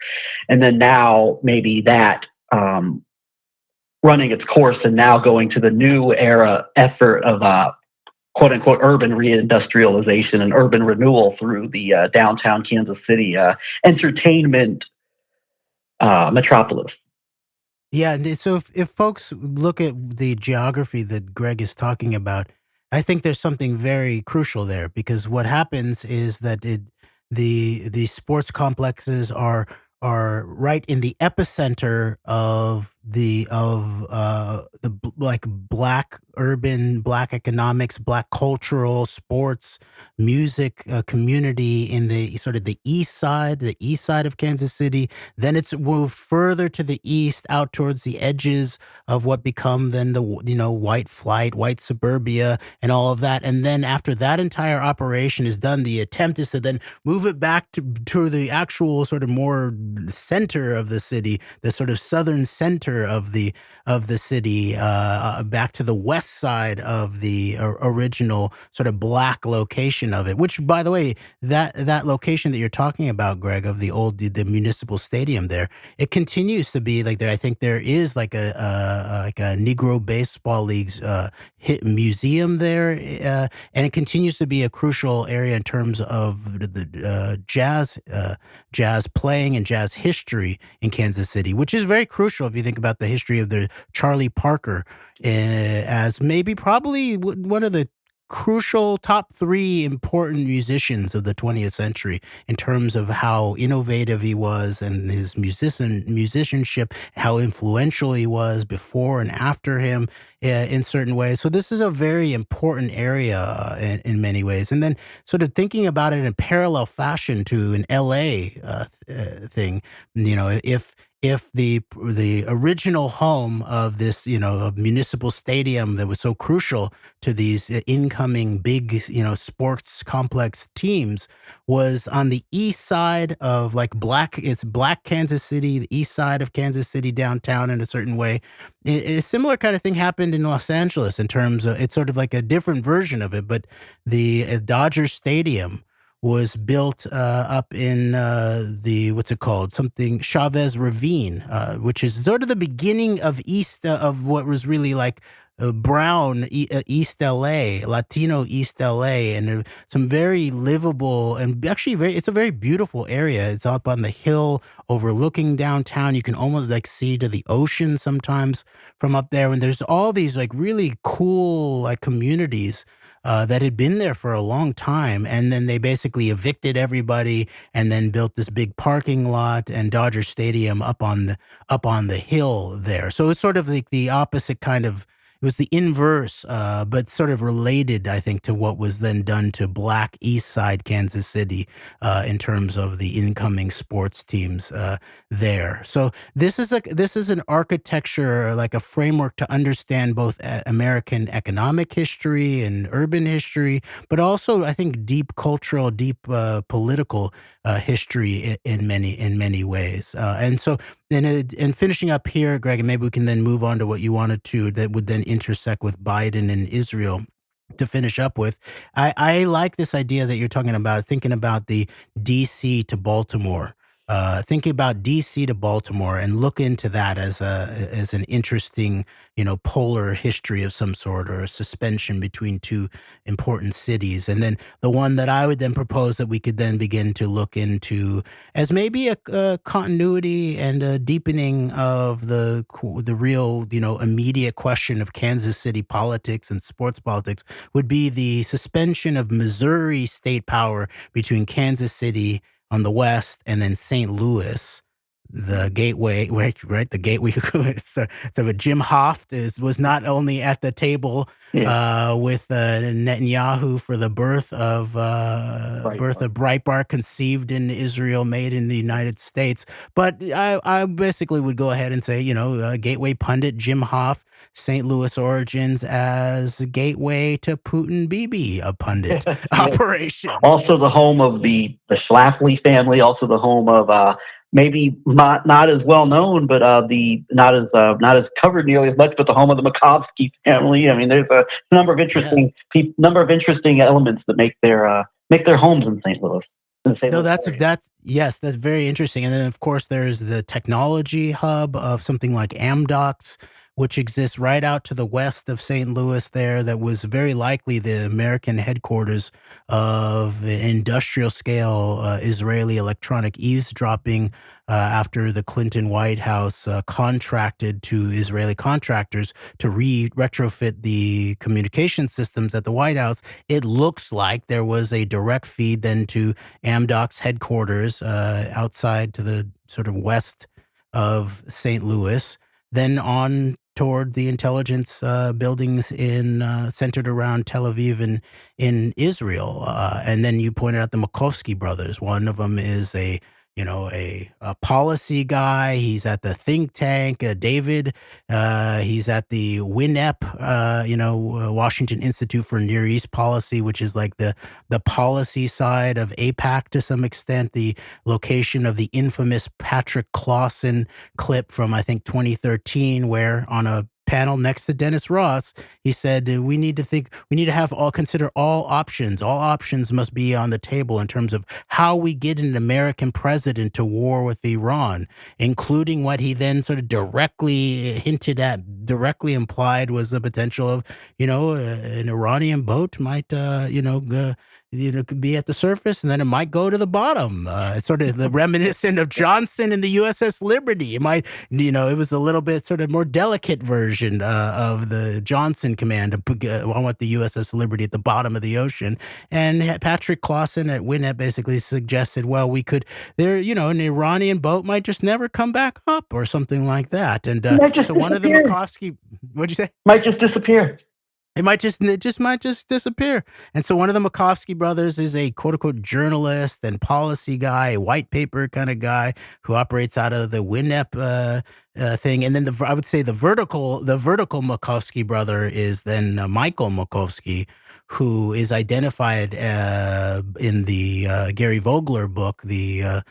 and then now maybe that running its course and now going to the new era effort of quote unquote urban reindustrialization and urban renewal through the downtown Kansas City entertainment metropolis. Yeah, so if folks look at the geography that Greg is talking about, I think there's something very crucial there, because what happens is that the sports complexes are right in the epicenter of like black urban, black economics, black cultural, sports, music community in the sort of the east side of Kansas City. Then it's moved further to the east, out towards the edges of what become then the white flight, white suburbia, and all of that. And then after that entire operation is done, the attempt is to then move it back to the actual sort of more center of the city, the sort of southern center of the city, back to the west side of the original sort of black location of it. Which, by the way, that location that you're talking about, Greg, of the municipal stadium there, it continues to be like there. I think there is like a Negro Baseball League's hit museum there, and it continues to be a crucial area in terms of the jazz playing and jazz history in Kansas City, which is very crucial if you think about the history of the Charlie Parker as maybe probably one of the crucial top 3 important musicians of the 20th century in terms of how innovative he was and his musicianship, how influential he was before and after him in certain ways. So this is a very important area in many ways. And then sort of thinking about it in parallel fashion to an LA thing, if the original home of this, a municipal stadium that was so crucial to these incoming big, sports complex teams was on the east side of it's black Kansas City, the east side of Kansas City downtown in a certain way. A similar kind of thing happened in Los Angeles in terms of, it's sort of like a different version of it, but the Dodger Stadium was built up in what's it called? Something Chavez Ravine, which is sort of the beginning of east of what was really like brown East LA, Latino East LA, and some very livable and actually it's a very beautiful area. It's up on the hill overlooking downtown. You can almost like see to the ocean sometimes from up there. And there's all these like really cool like communities that had been there for a long time, and then they basically evicted everybody, and then built this big parking lot and Dodger Stadium up on the hill there. So it's sort of like the opposite kind of. It was the inverse, but sort of related, I think, to what was then done to Black East Side Kansas City in terms of the incoming sports teams there. So this is an architecture, like a framework to understand both American economic history and urban history, but also I think deep cultural, deep political history in many ways. And so. And finishing up here, Greg, and maybe we can then move on to what you wanted to that would then intersect with Biden and Israel to finish up with. I like this idea that you're talking about, thinking about the DC to Baltimore. Thinking about DC to Baltimore and look into that as an interesting, polar history of some sort, or a suspension between two important cities. And then the one that I would then propose that we could then begin to look into as maybe a continuity and a deepening of the real, immediate question of Kansas City politics and sports politics would be the suspension of Missouri state power between Kansas City on the west, and then St. Louis, the gateway, right? The gateway. So Jim Hoft was not only at the table with Netanyahu for the birth of Breitbart, conceived in Israel, made in the United States, but I basically would go ahead and say, gateway pundit Jim Hoft, St. Louis origins as a gateway to Putin Bibi, a pundit operation. Also the home of the Schlafly family, also the home of maybe not as well known, but the not as covered nearly as much, but the home of the Makovsky family. I mean, there's a number of interesting elements that make their homes in St. Louis. No, that's very interesting. And then of course there's the technology hub of something like Amdocs, which exists right out to the west of St. Louis there, that was very likely the American headquarters of industrial scale Israeli electronic eavesdropping after the Clinton White House contracted to Israeli contractors to retrofit the communication systems at the White House. It looks like there was a direct feed then to Amdocs headquarters outside to the sort of west of St. Louis, then on toward the intelligence buildings centered around Tel Aviv and in Israel. And then you pointed out the Makovsky brothers. One of them is a policy guy. He's at the think tank, David. He's at the WINEP, Washington Institute for Near East Policy, which is like the policy side of AIPAC to some extent. The location of the infamous Patrick Clausen clip from, I think, 2013, where on a panel next to Dennis Ross, he said we need to consider all options. All options must be on the table in terms of how we get an American president to war with Iran, including what he then sort of directly implied was the potential of, an Iranian boat might, could be at the surface and then it might go to the bottom. It's sort of the reminiscent of Johnson and the USS Liberty. It might, it was a little bit sort of more delicate version of the Johnson command. I want the USS Liberty at the bottom of the ocean. And Patrick Clausen at WINEP basically suggested, well, an Iranian boat might just never come back up or something like that. And so one of the Makovsky, what'd you say? Might just disappear. It might just disappear. And so one of the Makovsky brothers is a quote unquote journalist and policy guy, a white paper kind of guy who operates out of the WINEP thing. And then I would say the vertical Makovsky brother is then Michael Makovsky, who is identified in the Gary Vogler book, the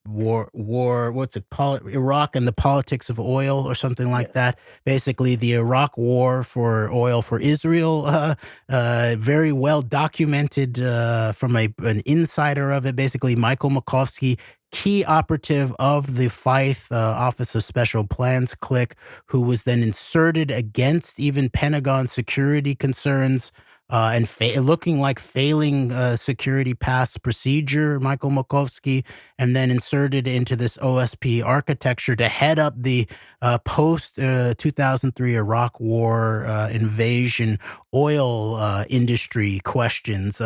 war, Iraq and the politics of oil or something like that. Basically, the Iraq war for oil for Israel, very well documented from an insider of it. Basically, Michael Makovsky, key operative of the Fife Office of Special Plans clique, who was then inserted against even Pentagon security concerns. And looking like failing security pass procedure, Michael Makovsky, and then inserted into this OSP architecture to head up the post 2003 Iraq War invasion oil industry questions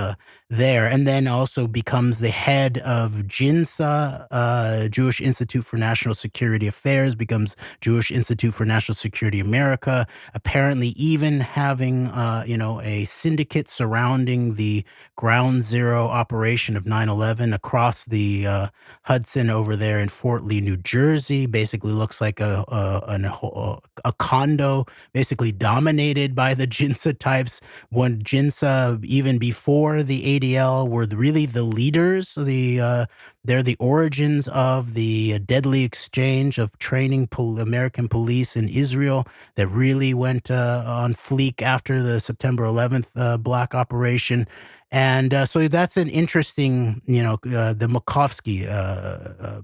there, and then also becomes the head of JINSA, Jewish Institute for National Security Affairs, becomes Jewish Institute for National Security America, apparently even having a syndicate surrounding the ground zero operation of 9/11 across the Hudson over there in Fort Lee, New Jersey. Basically looks like a condo, basically dominated by the JINSA types. When JINSA, even before the ADL, were really the leaders. They're the origins of the deadly exchange of training American police in Israel that really went on fleek after the September 11th black operation. And so that's an interesting, the Makovsky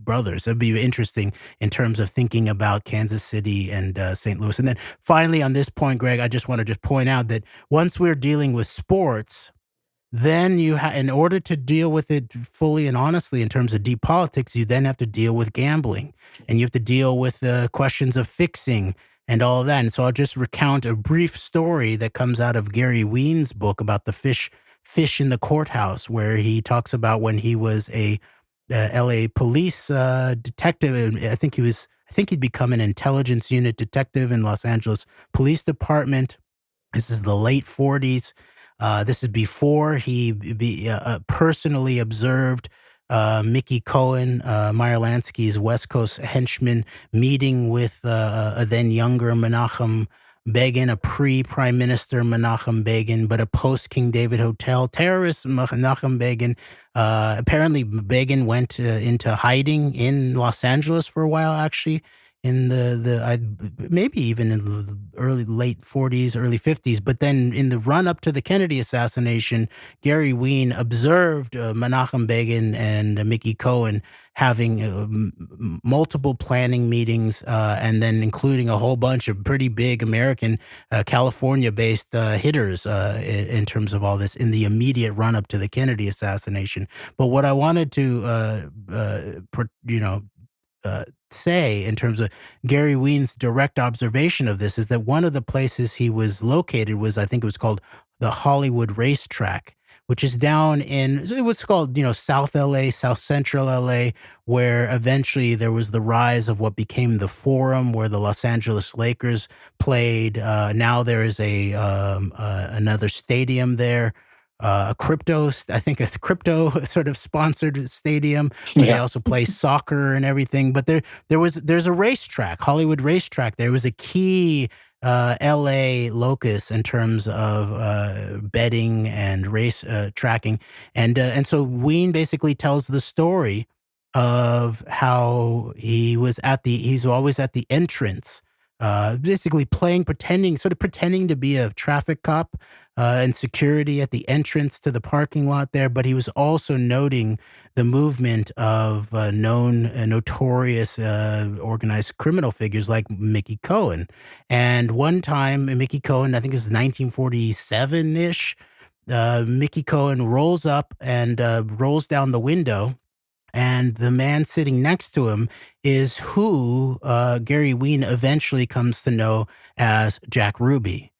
brothers. It'd be interesting in terms of thinking about Kansas City and St. Louis. And then finally, on this point, Greg, I just want to point out that once we're dealing with sports, then in order to deal with it fully and honestly in terms of deep politics, you then have to deal with gambling, and you have to deal with the questions of fixing and all of that. And so I'll just recount a brief story that comes out of Gary Ween's book about the fish in the courthouse, where he talks about when he was a LA police detective. And I think he'd become an intelligence unit detective in Los Angeles Police Department. This is the late 40s. This is before he personally observed Mickey Cohen, Meyer Lansky's West Coast henchman, meeting with a then younger Menachem Begin, a pre-Prime Minister Menachem Begin, but a post-King David hotel terrorist Menachem Begin. Apparently, Begin went into hiding in Los Angeles for a while, actually, in maybe even in the late 40s, early 50s. But then in the run-up to the Kennedy assassination, Gary Ween observed Menachem Begin and Mickey Cohen having multiple planning meetings, and then including a whole bunch of pretty big American, California-based hitters in terms of all this in the immediate run-up to the Kennedy assassination. But what I wanted to, say in terms of Gary Ween's direct observation of this is that one of the places he was located was, I think it was called the Hollywood Racetrack, which is down in, it was called, South LA, South Central LA, where eventually there was the rise of what became the Forum, where the Los Angeles Lakers played. Now there is another stadium there. I think a crypto sort of sponsored stadium where they also play soccer and everything. But there's a racetrack, Hollywood Racetrack. There was a key LA locus in terms of betting and race tracking, and so Ween basically tells the story of how he's always at the entrance, basically pretending to be a traffic cop and security at the entrance to the parking lot there. But he was also noting the movement of notorious organized criminal figures like Mickey Cohen. And one time, Mickey Cohen, I think this is 1947-ish, Mickey Cohen rolls up and rolls down the window. And the man sitting next to him is who Gary Ween eventually comes to know as Jack Ruby,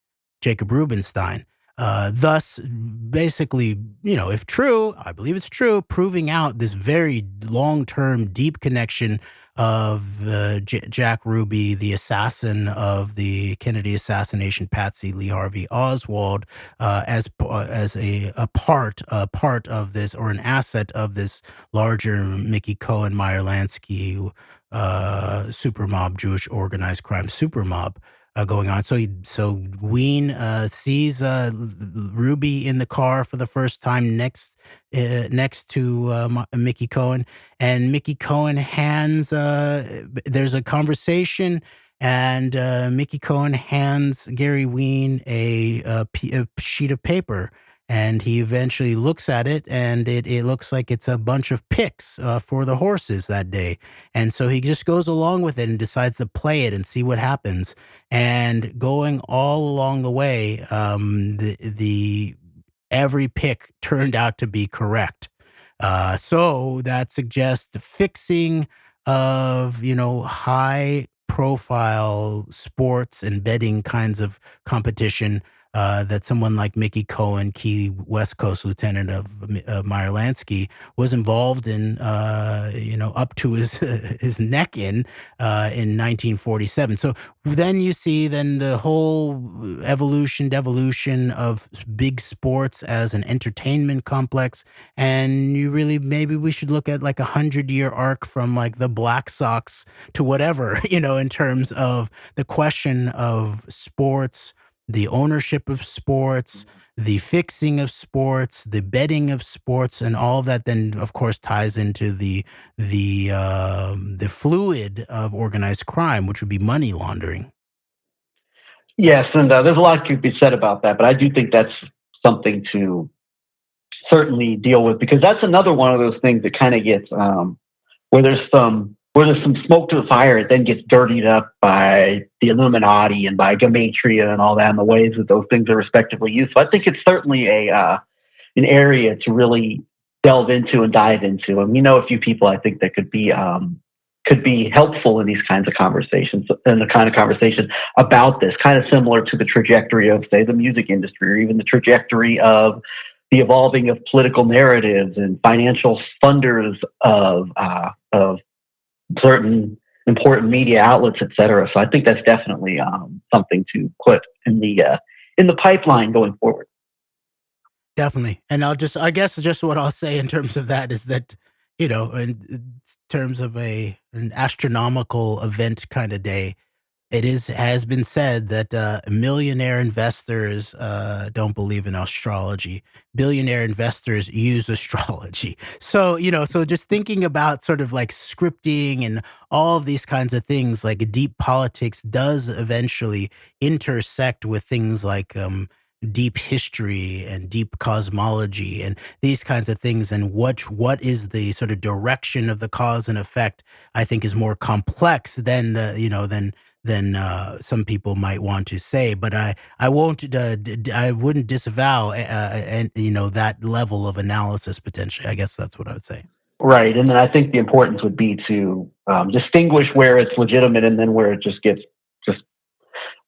Jacob Rubenstein. Thus, basically, if true, I believe it's true, proving out this very long-term, deep connection of Jack Ruby, the assassin of the Kennedy assassination, Patsy Lee Harvey Oswald, as a part of this, or an asset of this larger Mickey Cohen, Meyer Lansky super mob, Jewish organized crime super mob. Going on. So Ween sees Ruby in the car for the first time next to Mickey Cohen, and Mickey Cohen hands. There's a conversation, and Mickey Cohen hands Gary Ween a sheet of paper. And he eventually looks at it, and it looks like it's a bunch of picks for the horses that day. And so he just goes along with it and decides to play it and see what happens. And going all along the way, every pick turned out to be correct. So that suggests fixing of high profile sports and betting kinds of competition that someone like Mickey Cohen, key West Coast lieutenant of Meyer Lansky, was involved in, up to his neck in 1947. So then you see the whole devolution of big sports as an entertainment complex, and maybe we should look at like 100-year arc from like the Black Sox to whatever, in terms of the question of sports, the ownership of sports, the fixing of sports, the betting of sports, and all of that then, of course, ties into the fluid of organized crime, which would be money laundering. Yes, and there's a lot to be said about that, but I do think that's something to certainly deal with, because that's another one of those things that kind of gets where there's some smoke to the fire, it then gets dirtied up by the Illuminati and by Gematria and all that, and the ways that those things are respectively used. So I think it's certainly an area to really delve into and dive into. And we know a few people, I think, that could be helpful in these kinds of conversations, and the kind of conversation about this, kind of similar to the trajectory of, say, the music industry, or even the trajectory of the evolving of political narratives and financial funders of certain important media outlets, et cetera. So I think that's definitely something to put in the pipeline going forward. Definitely. And I guess what I'll say in terms of that is that, in terms of an astronomical event kind of day, It has been said that millionaire investors don't believe in astrology. Billionaire investors use astrology. So, so just thinking about sort of like scripting and all of these kinds of things, like deep politics does eventually intersect with things like deep history and deep cosmology and these kinds of things. And what is the sort of direction of the cause and effect, I think, is more complex than some people might want to say. But I won't I wouldn't disavow and that level of analysis potentially. I guess that's what I would say. Right. And then I think the importance would be to distinguish where it's legitimate and then where it just gets just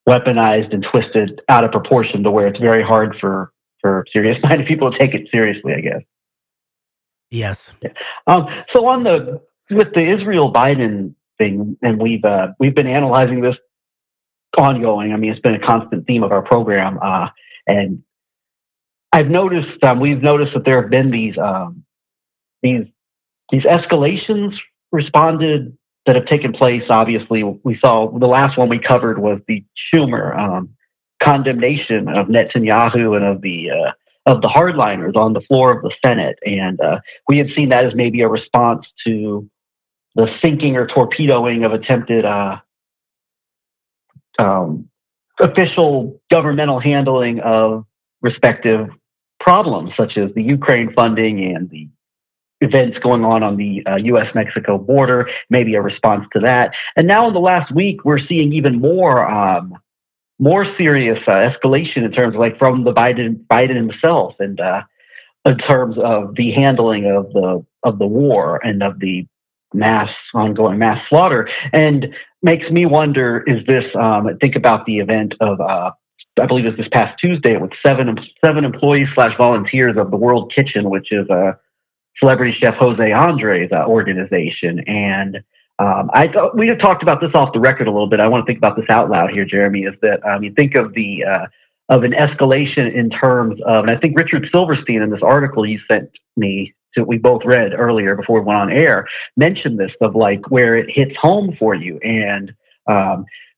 weaponized and twisted out of proportion to where it's very hard for serious-minded people to take it seriously, I guess. Yes. Yeah. So with the Israel Biden thing, and we've been analyzing this ongoing. I mean, it's been a constant theme of our program, and we've noticed that there have been these escalations responded that have taken place. Obviously, we saw the last one we covered was the Schumer condemnation of Netanyahu and of the hardliners on the floor of the Senate, and we had seen that as maybe a response to the sinking or torpedoing of attempted official governmental handling of respective problems, such as the Ukraine funding and the events going on the U.S.-Mexico border, maybe a response to that. And now in the last week, we're seeing even more serious escalation in terms of from the Biden himself, and in terms of the handling of the war and of the ongoing mass slaughter. And makes me wonder, is this, think about the event of, I believe it's this past Tuesday with seven employees / volunteers of the World Kitchen, which is celebrity chef Jose Andres' organization. And we had talked about this off the record a little bit. I want to think about this out loud here, Jeremy, is that you think of of an escalation in terms of, and I think Richard Silverstein in this article you sent me, that we both read earlier before we went on air, mentioned this of where it hits home for you. And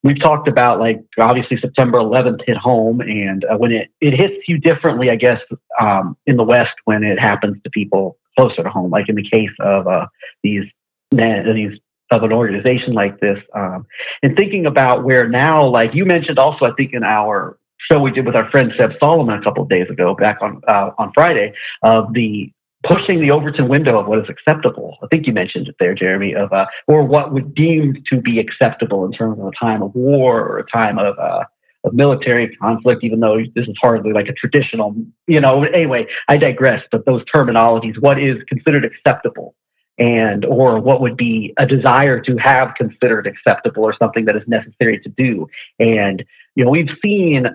we've talked about obviously September 11th hit home, and when it hits you differently, I guess, in the West when it happens to people closer to home, like in the case of these of an organization like this. And thinking about where now, you mentioned also, I think in our show we did with our friend Seb Solomon a couple of days ago, back on Friday, of the pushing the Overton window of what is acceptable. I think you mentioned it there, Jeremy, or what would deemed to be acceptable in terms of a time of war or a time of military conflict, even though this is hardly a traditional, anyway, I digress, but those terminologies, what is considered acceptable or what would be a desire to have considered acceptable or something that is necessary to do. And, we've seen,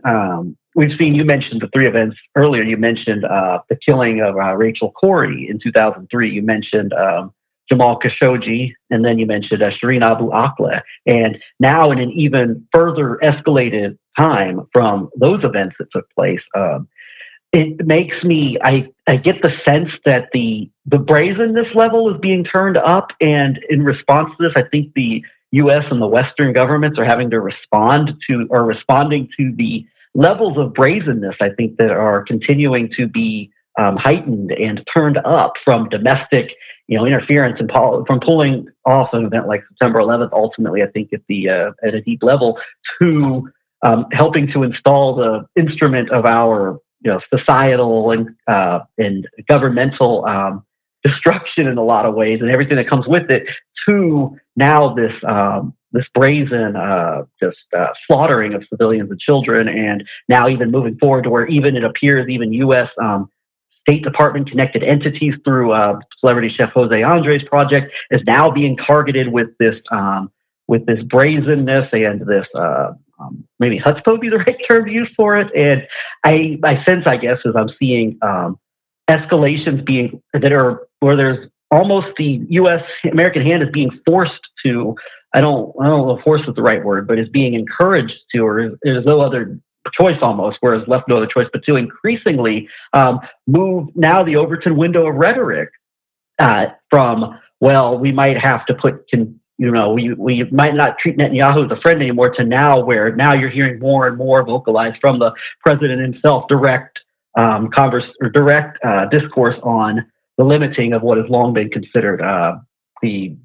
you mentioned the three events earlier. You mentioned the killing of Rachel Corrie in 2003. You mentioned Jamal Khashoggi, and then you mentioned Shireen Abu Akleh. And now in an even further escalated time from those events that took place, it makes me, I get the sense that the brazenness level is being turned up. And in response to this, I think the U.S. and the Western governments are having to responding to the levels of brazenness, I think, that are continuing to be heightened and turned up from domestic, interference and from pulling off an event like September 11th. Ultimately, I think at a deep level, to helping to install the instrument of our societal and governmental destruction in a lot of ways, and everything that comes with it, to now this brazen slaughtering of civilians and children, and now even moving forward to where even it appears even U.S. State Department connected entities through celebrity chef Jose Andres' project is now being targeted with this brazenness and this maybe chutzpah would be the right term to use for it. And I sense, I guess, as I'm seeing escalations where there's almost the U.S. American hand is being forced to, I don't know if force is the right word, but is being encouraged to, or there's no other choice almost, whereas left no other choice, but to increasingly move now the Overton window of rhetoric from, well, we might have to put we might not treat Netanyahu as a friend anymore, to now where now you're hearing more and more vocalized from the president himself, direct discourse on the limiting of what has long been considered the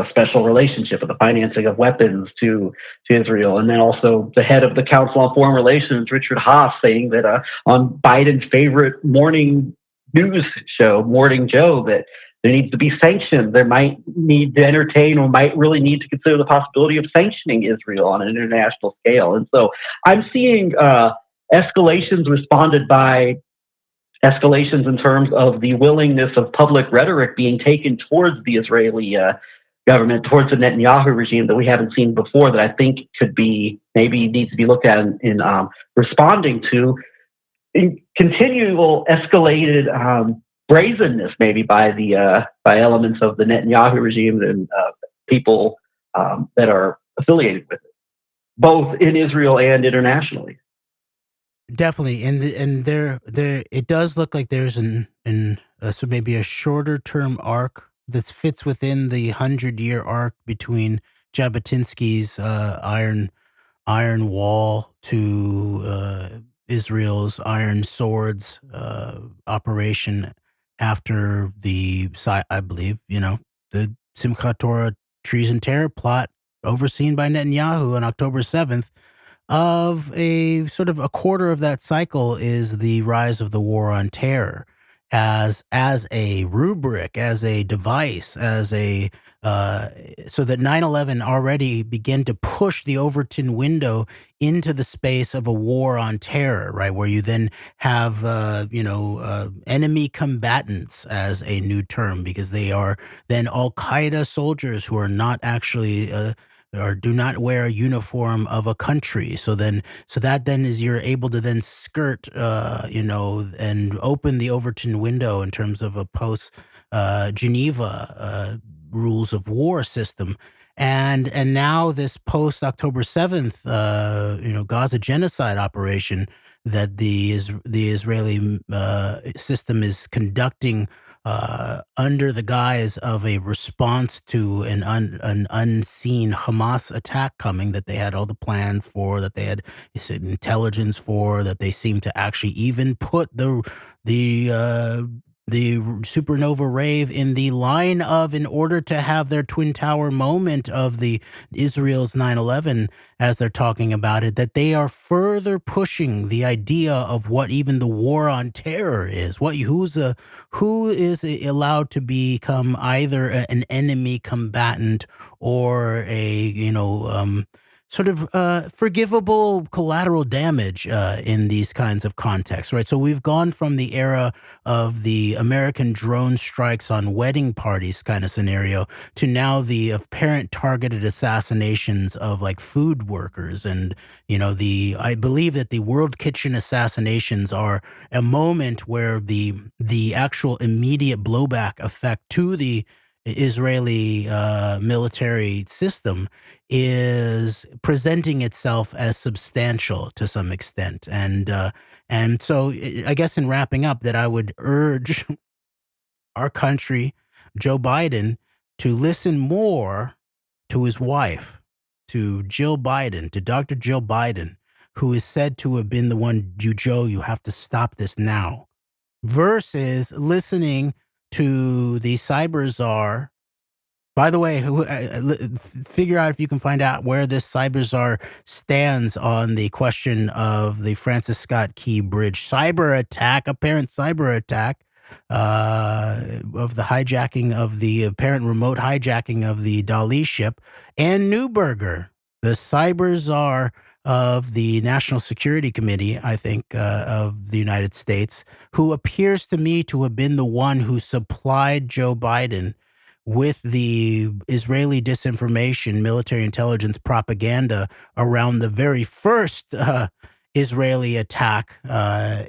special relationship of the financing of weapons to Israel. And then also the head of the Council on Foreign Relations, Richard Haas, saying that on Biden's favorite morning news show, Morning Joe, that there needs to be sanctions. There might need to entertain or might really need to consider the possibility of sanctioning Israel on an international scale. And so I'm seeing escalations responded by escalations in terms of the willingness of public rhetoric being taken towards the Israeli government, towards the Netanyahu regime, that we haven't seen before, that I think could be, maybe needs to be looked at in responding to continual escalated brazenness, maybe by elements of the Netanyahu regime and people that are affiliated with it, both in Israel and internationally. Definitely, and there it does look like there's so maybe a shorter term arc that fits within the 100-year arc between Jabotinsky's iron wall to Israel's Iron Swords operation after I believe, the Simchat Torah treason terror plot overseen by Netanyahu on October 7th. Of a sort of a quarter of that cycle is the rise of the war on terror as a rubric, as a device, as a so that 9/11 already began to push the Overton window into the space of a war on terror, right? Where you then have enemy combatants as a new term, because they are then Al Qaeda soldiers who are not actually or do not wear a uniform of a country. So that then is, you're able to then skirt, and open the Overton window in terms of a post Geneva rules of war system. And now this post October 7th, Gaza genocide operation that the Israeli system is conducting under the guise of a response to an unseen Hamas attack coming, that they had all the plans for, that they had intelligence for, that they seemed to actually even put the supernova rave in the line of, in order to have their Twin Tower moment of the Israel's 9/11, as they're talking about it, that they are further pushing the idea of what even the war on terror is. Who is allowed to become either an enemy combatant or a sort of forgivable collateral damage in these kinds of contexts, right? So we've gone from the era of the American drone strikes on wedding parties kind of scenario to now the apparent targeted assassinations of like food workers. And, I believe that the World Kitchen assassinations are a moment where the actual immediate blowback effect to the Israeli military system is presenting itself as substantial to some extent. And so I guess in wrapping up, that I would urge our country, Joe Biden, to listen more to his wife, to Jill Biden, to Dr. Jill Biden, who is said to have been the one, Joe, you have to stop this now, versus listening to the cyber czar. By the way, figure out if you can find out where this cyber czar stands on the question of the Francis Scott Key Bridge apparent cyber attack of the hijacking of the apparent remote hijacking of the Dali ship, and Neuberger, the cyber czar of the National Security Committee, I think, of the United States, who appears to me to have been the one who supplied Joe Biden with the Israeli disinformation, military intelligence propaganda around the very first Israeli attack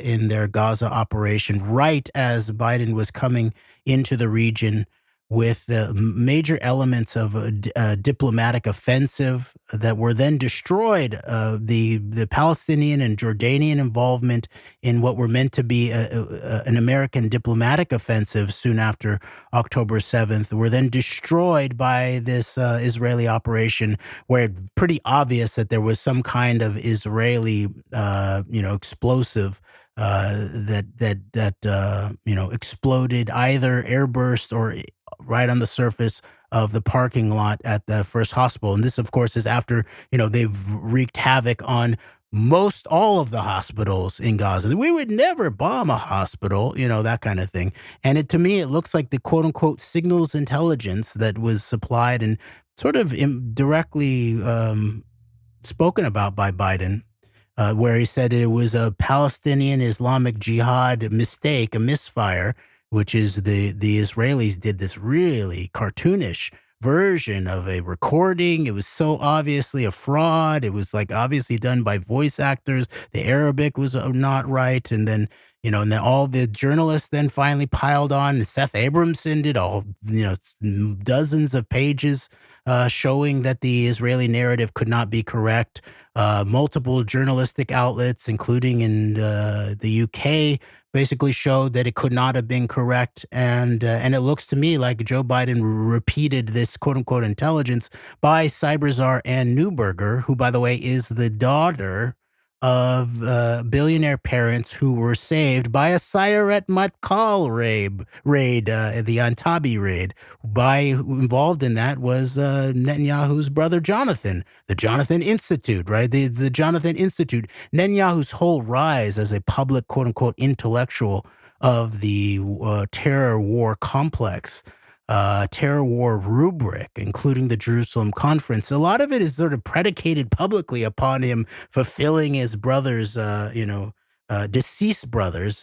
in their Gaza operation, right as Biden was coming into the region with major elements of a diplomatic offensive that were then destroyed. The Palestinian and Jordanian involvement in what were meant to be an American diplomatic offensive soon after October 7th were then destroyed by this Israeli operation, where it's pretty obvious that there was some kind of Israeli, explosive that exploded, either airburst or right on the surface of the parking lot at the first hospital. And this, of course, is after, they've wreaked havoc on most all of the hospitals in Gaza. We would never bomb a hospital, that kind of thing. And to me, it looks like the quote unquote signals intelligence that was supplied and sort of directly spoken about by Biden, where he said it was a Palestinian Islamic Jihad mistake, a misfire, which is the Israelis did this really cartoonish version of a recording. It was so obviously a fraud. It was like obviously done by voice actors. The Arabic was not right. And then, and then all the journalists then finally piled on. And Seth Abramson did dozens of pages showing that the Israeli narrative could not be correct. Multiple journalistic outlets, including in the UK, basically showed that it could not have been correct. And it looks to me like Joe Biden repeated this quote unquote intelligence by Cyberzar Ann Neuberger, who, by the way, is the daughter of billionaire parents who were saved by a Sayeret Matkal raid, the Antabi raid. Involved in that was Netanyahu's brother Jonathan, the Jonathan Institute, right? The Jonathan Institute, Netanyahu's whole rise as a public, quote unquote, intellectual of the terror war complex. Terror war rubric, including the Jerusalem Conference. A lot of it is sort of predicated publicly upon him fulfilling his brother's, deceased brother's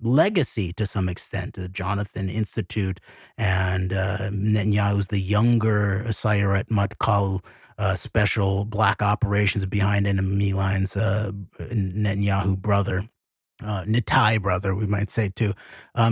legacy to some extent. The Jonathan Institute and Netanyahu's the younger Sayeret Matkal special black operations behind enemy lines, Netanyahu brother. Nitai brother, we might say too.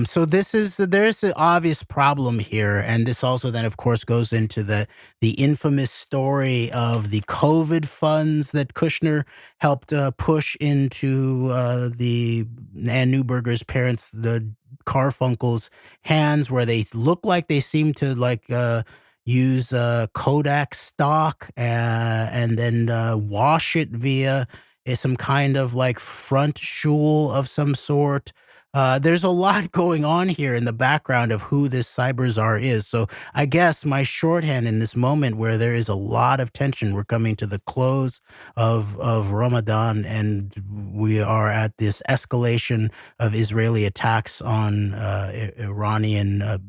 So there's an obvious problem here, and this also then, of course, goes into the infamous story of the COVID funds that Kushner helped push into the Ann Neuberger's parents, the Carfunkel's hands, where they look like they seem to use Kodak stock and then wash it via some kind of front shul of some sort. There's a lot going on here in the background of who this Cyberzar is. So I guess my shorthand in this moment where there is a lot of tension, we're coming to the close of Ramadan, and we are at this escalation of Israeli attacks on Iranian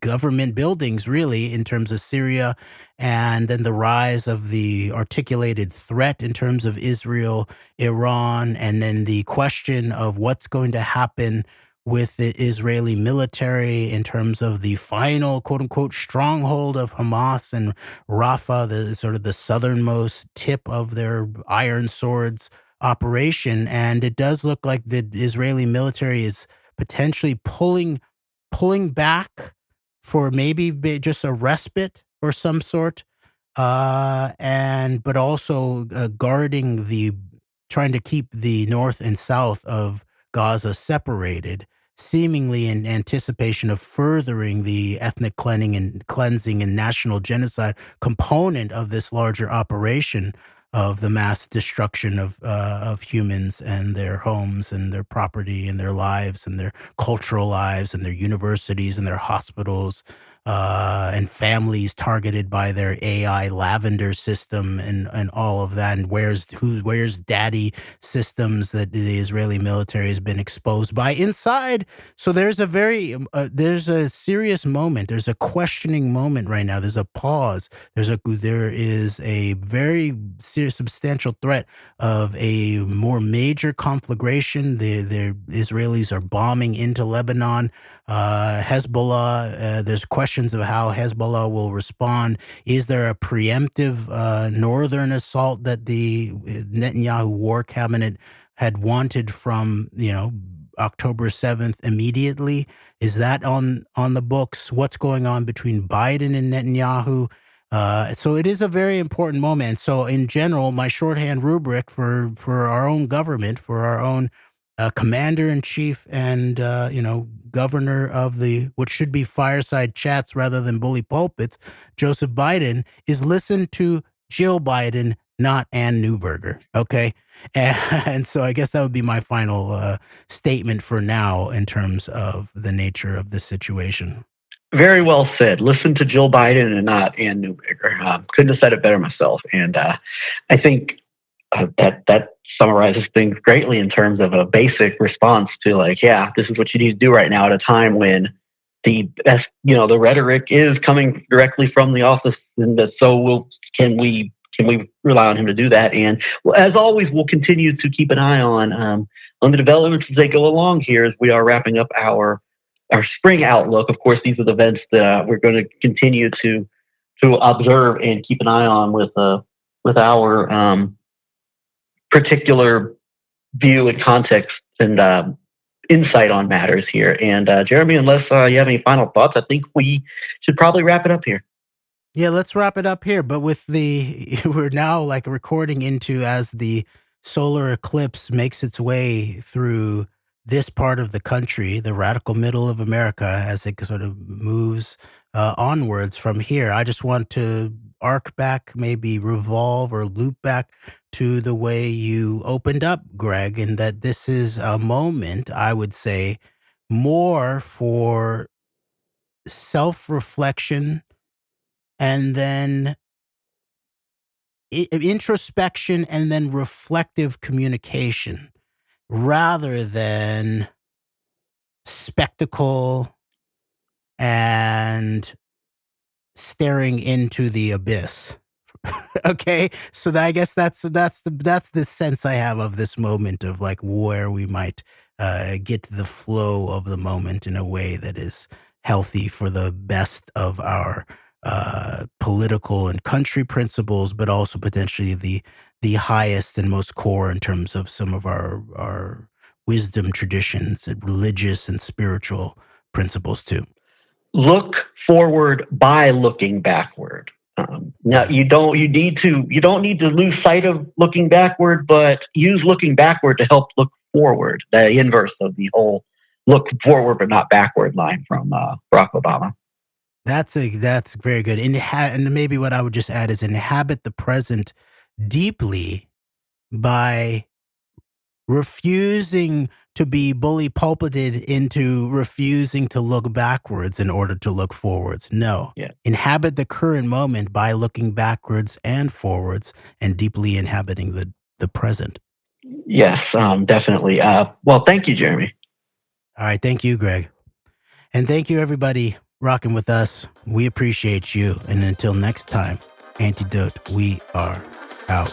government buildings, really, in terms of Syria, and then the rise of the articulated threat in terms of Israel, Iran, and then the question of what's going to happen with the Israeli military in terms of the final, quote unquote, stronghold of Hamas and Rafah, the sort of the southernmost tip of their Iron Swords operation. And it does look like the Israeli military is potentially pulling back for maybe just a respite or some sort, but also trying to keep the north and south of Gaza separated, seemingly in anticipation of furthering the ethnic cleansing and national genocide component of this larger operation of the mass destruction of humans and their homes and their property and their lives and their cultural lives and their universities and their hospitals, and families targeted by their AI lavender system and all of that. And where's daddy systems that the Israeli military has been exposed by inside. So there's there's a serious moment. There's a questioning moment right now. There's a pause. There is a very serious, substantial threat of a more major conflagration. The Israelis are bombing into Lebanon. Hezbollah, there's questions of how Hezbollah will respond. Is there a preemptive northern assault that the Netanyahu war cabinet had wanted from, October 7th immediately? Is that on the books? What's going on between Biden and Netanyahu? So it is a very important moment. So in general, my shorthand rubric for our own government, for our own commander in chief and governor of what should be fireside chats rather than bully pulpits, Joseph Biden, is listen to Jill Biden, not Ann Neuberger. Okay, and so I guess that would be my final statement for now in terms of the nature of this situation. Very well said. Listen to Jill Biden and not Ann Neuberger. Couldn't have said it better myself. And I think that summarizes things greatly in terms of a basic response to this is what you need to do right now at a time when the rhetoric is coming directly from the office. And can we rely on him to do that? And as always, we'll continue to keep an eye on the developments as they go along here as we are wrapping up our spring outlook. Of course, these are the events that we're going to continue to observe and keep an eye on with our particular view and context and insight on matters here. And Jeremy, unless you have any final thoughts, I think we should probably wrap it up here. Yeah, let's wrap it up here. But we're now recording into as the solar eclipse makes its way through this part of the country, the radical middle of America, as it sort of moves onwards from here. I just want to arc back, maybe revolve or loop back to the way you opened up, Greg, and that this is a moment, I would say, more for self-reflection and then introspection and then reflective communication rather than spectacle and staring into the abyss. Okay, so I guess that's the sense I have of this moment of where we might get the flow of the moment in a way that is healthy for the best of our political and country principles, but also potentially the highest and most core in terms of some of our wisdom traditions and religious and spiritual principles too. Look forward by looking backward. Now you don't need to lose sight of looking backward, but use looking backward to help look forward. The inverse of the whole look forward but not backward line from Barack Obama. That's very good. And maybe what I would just add is inhabit the present deeply by refusing to be bully pulpited into refusing to look backwards in order to look forwards. No. Yeah. Inhabit the current moment by looking backwards and forwards and deeply inhabiting the present. Yes, definitely. Well, thank you, Jeremy. All right. Thank you, Greg. And thank you, everybody, rocking with us. We appreciate you. And until next time, AnteDote, we are out.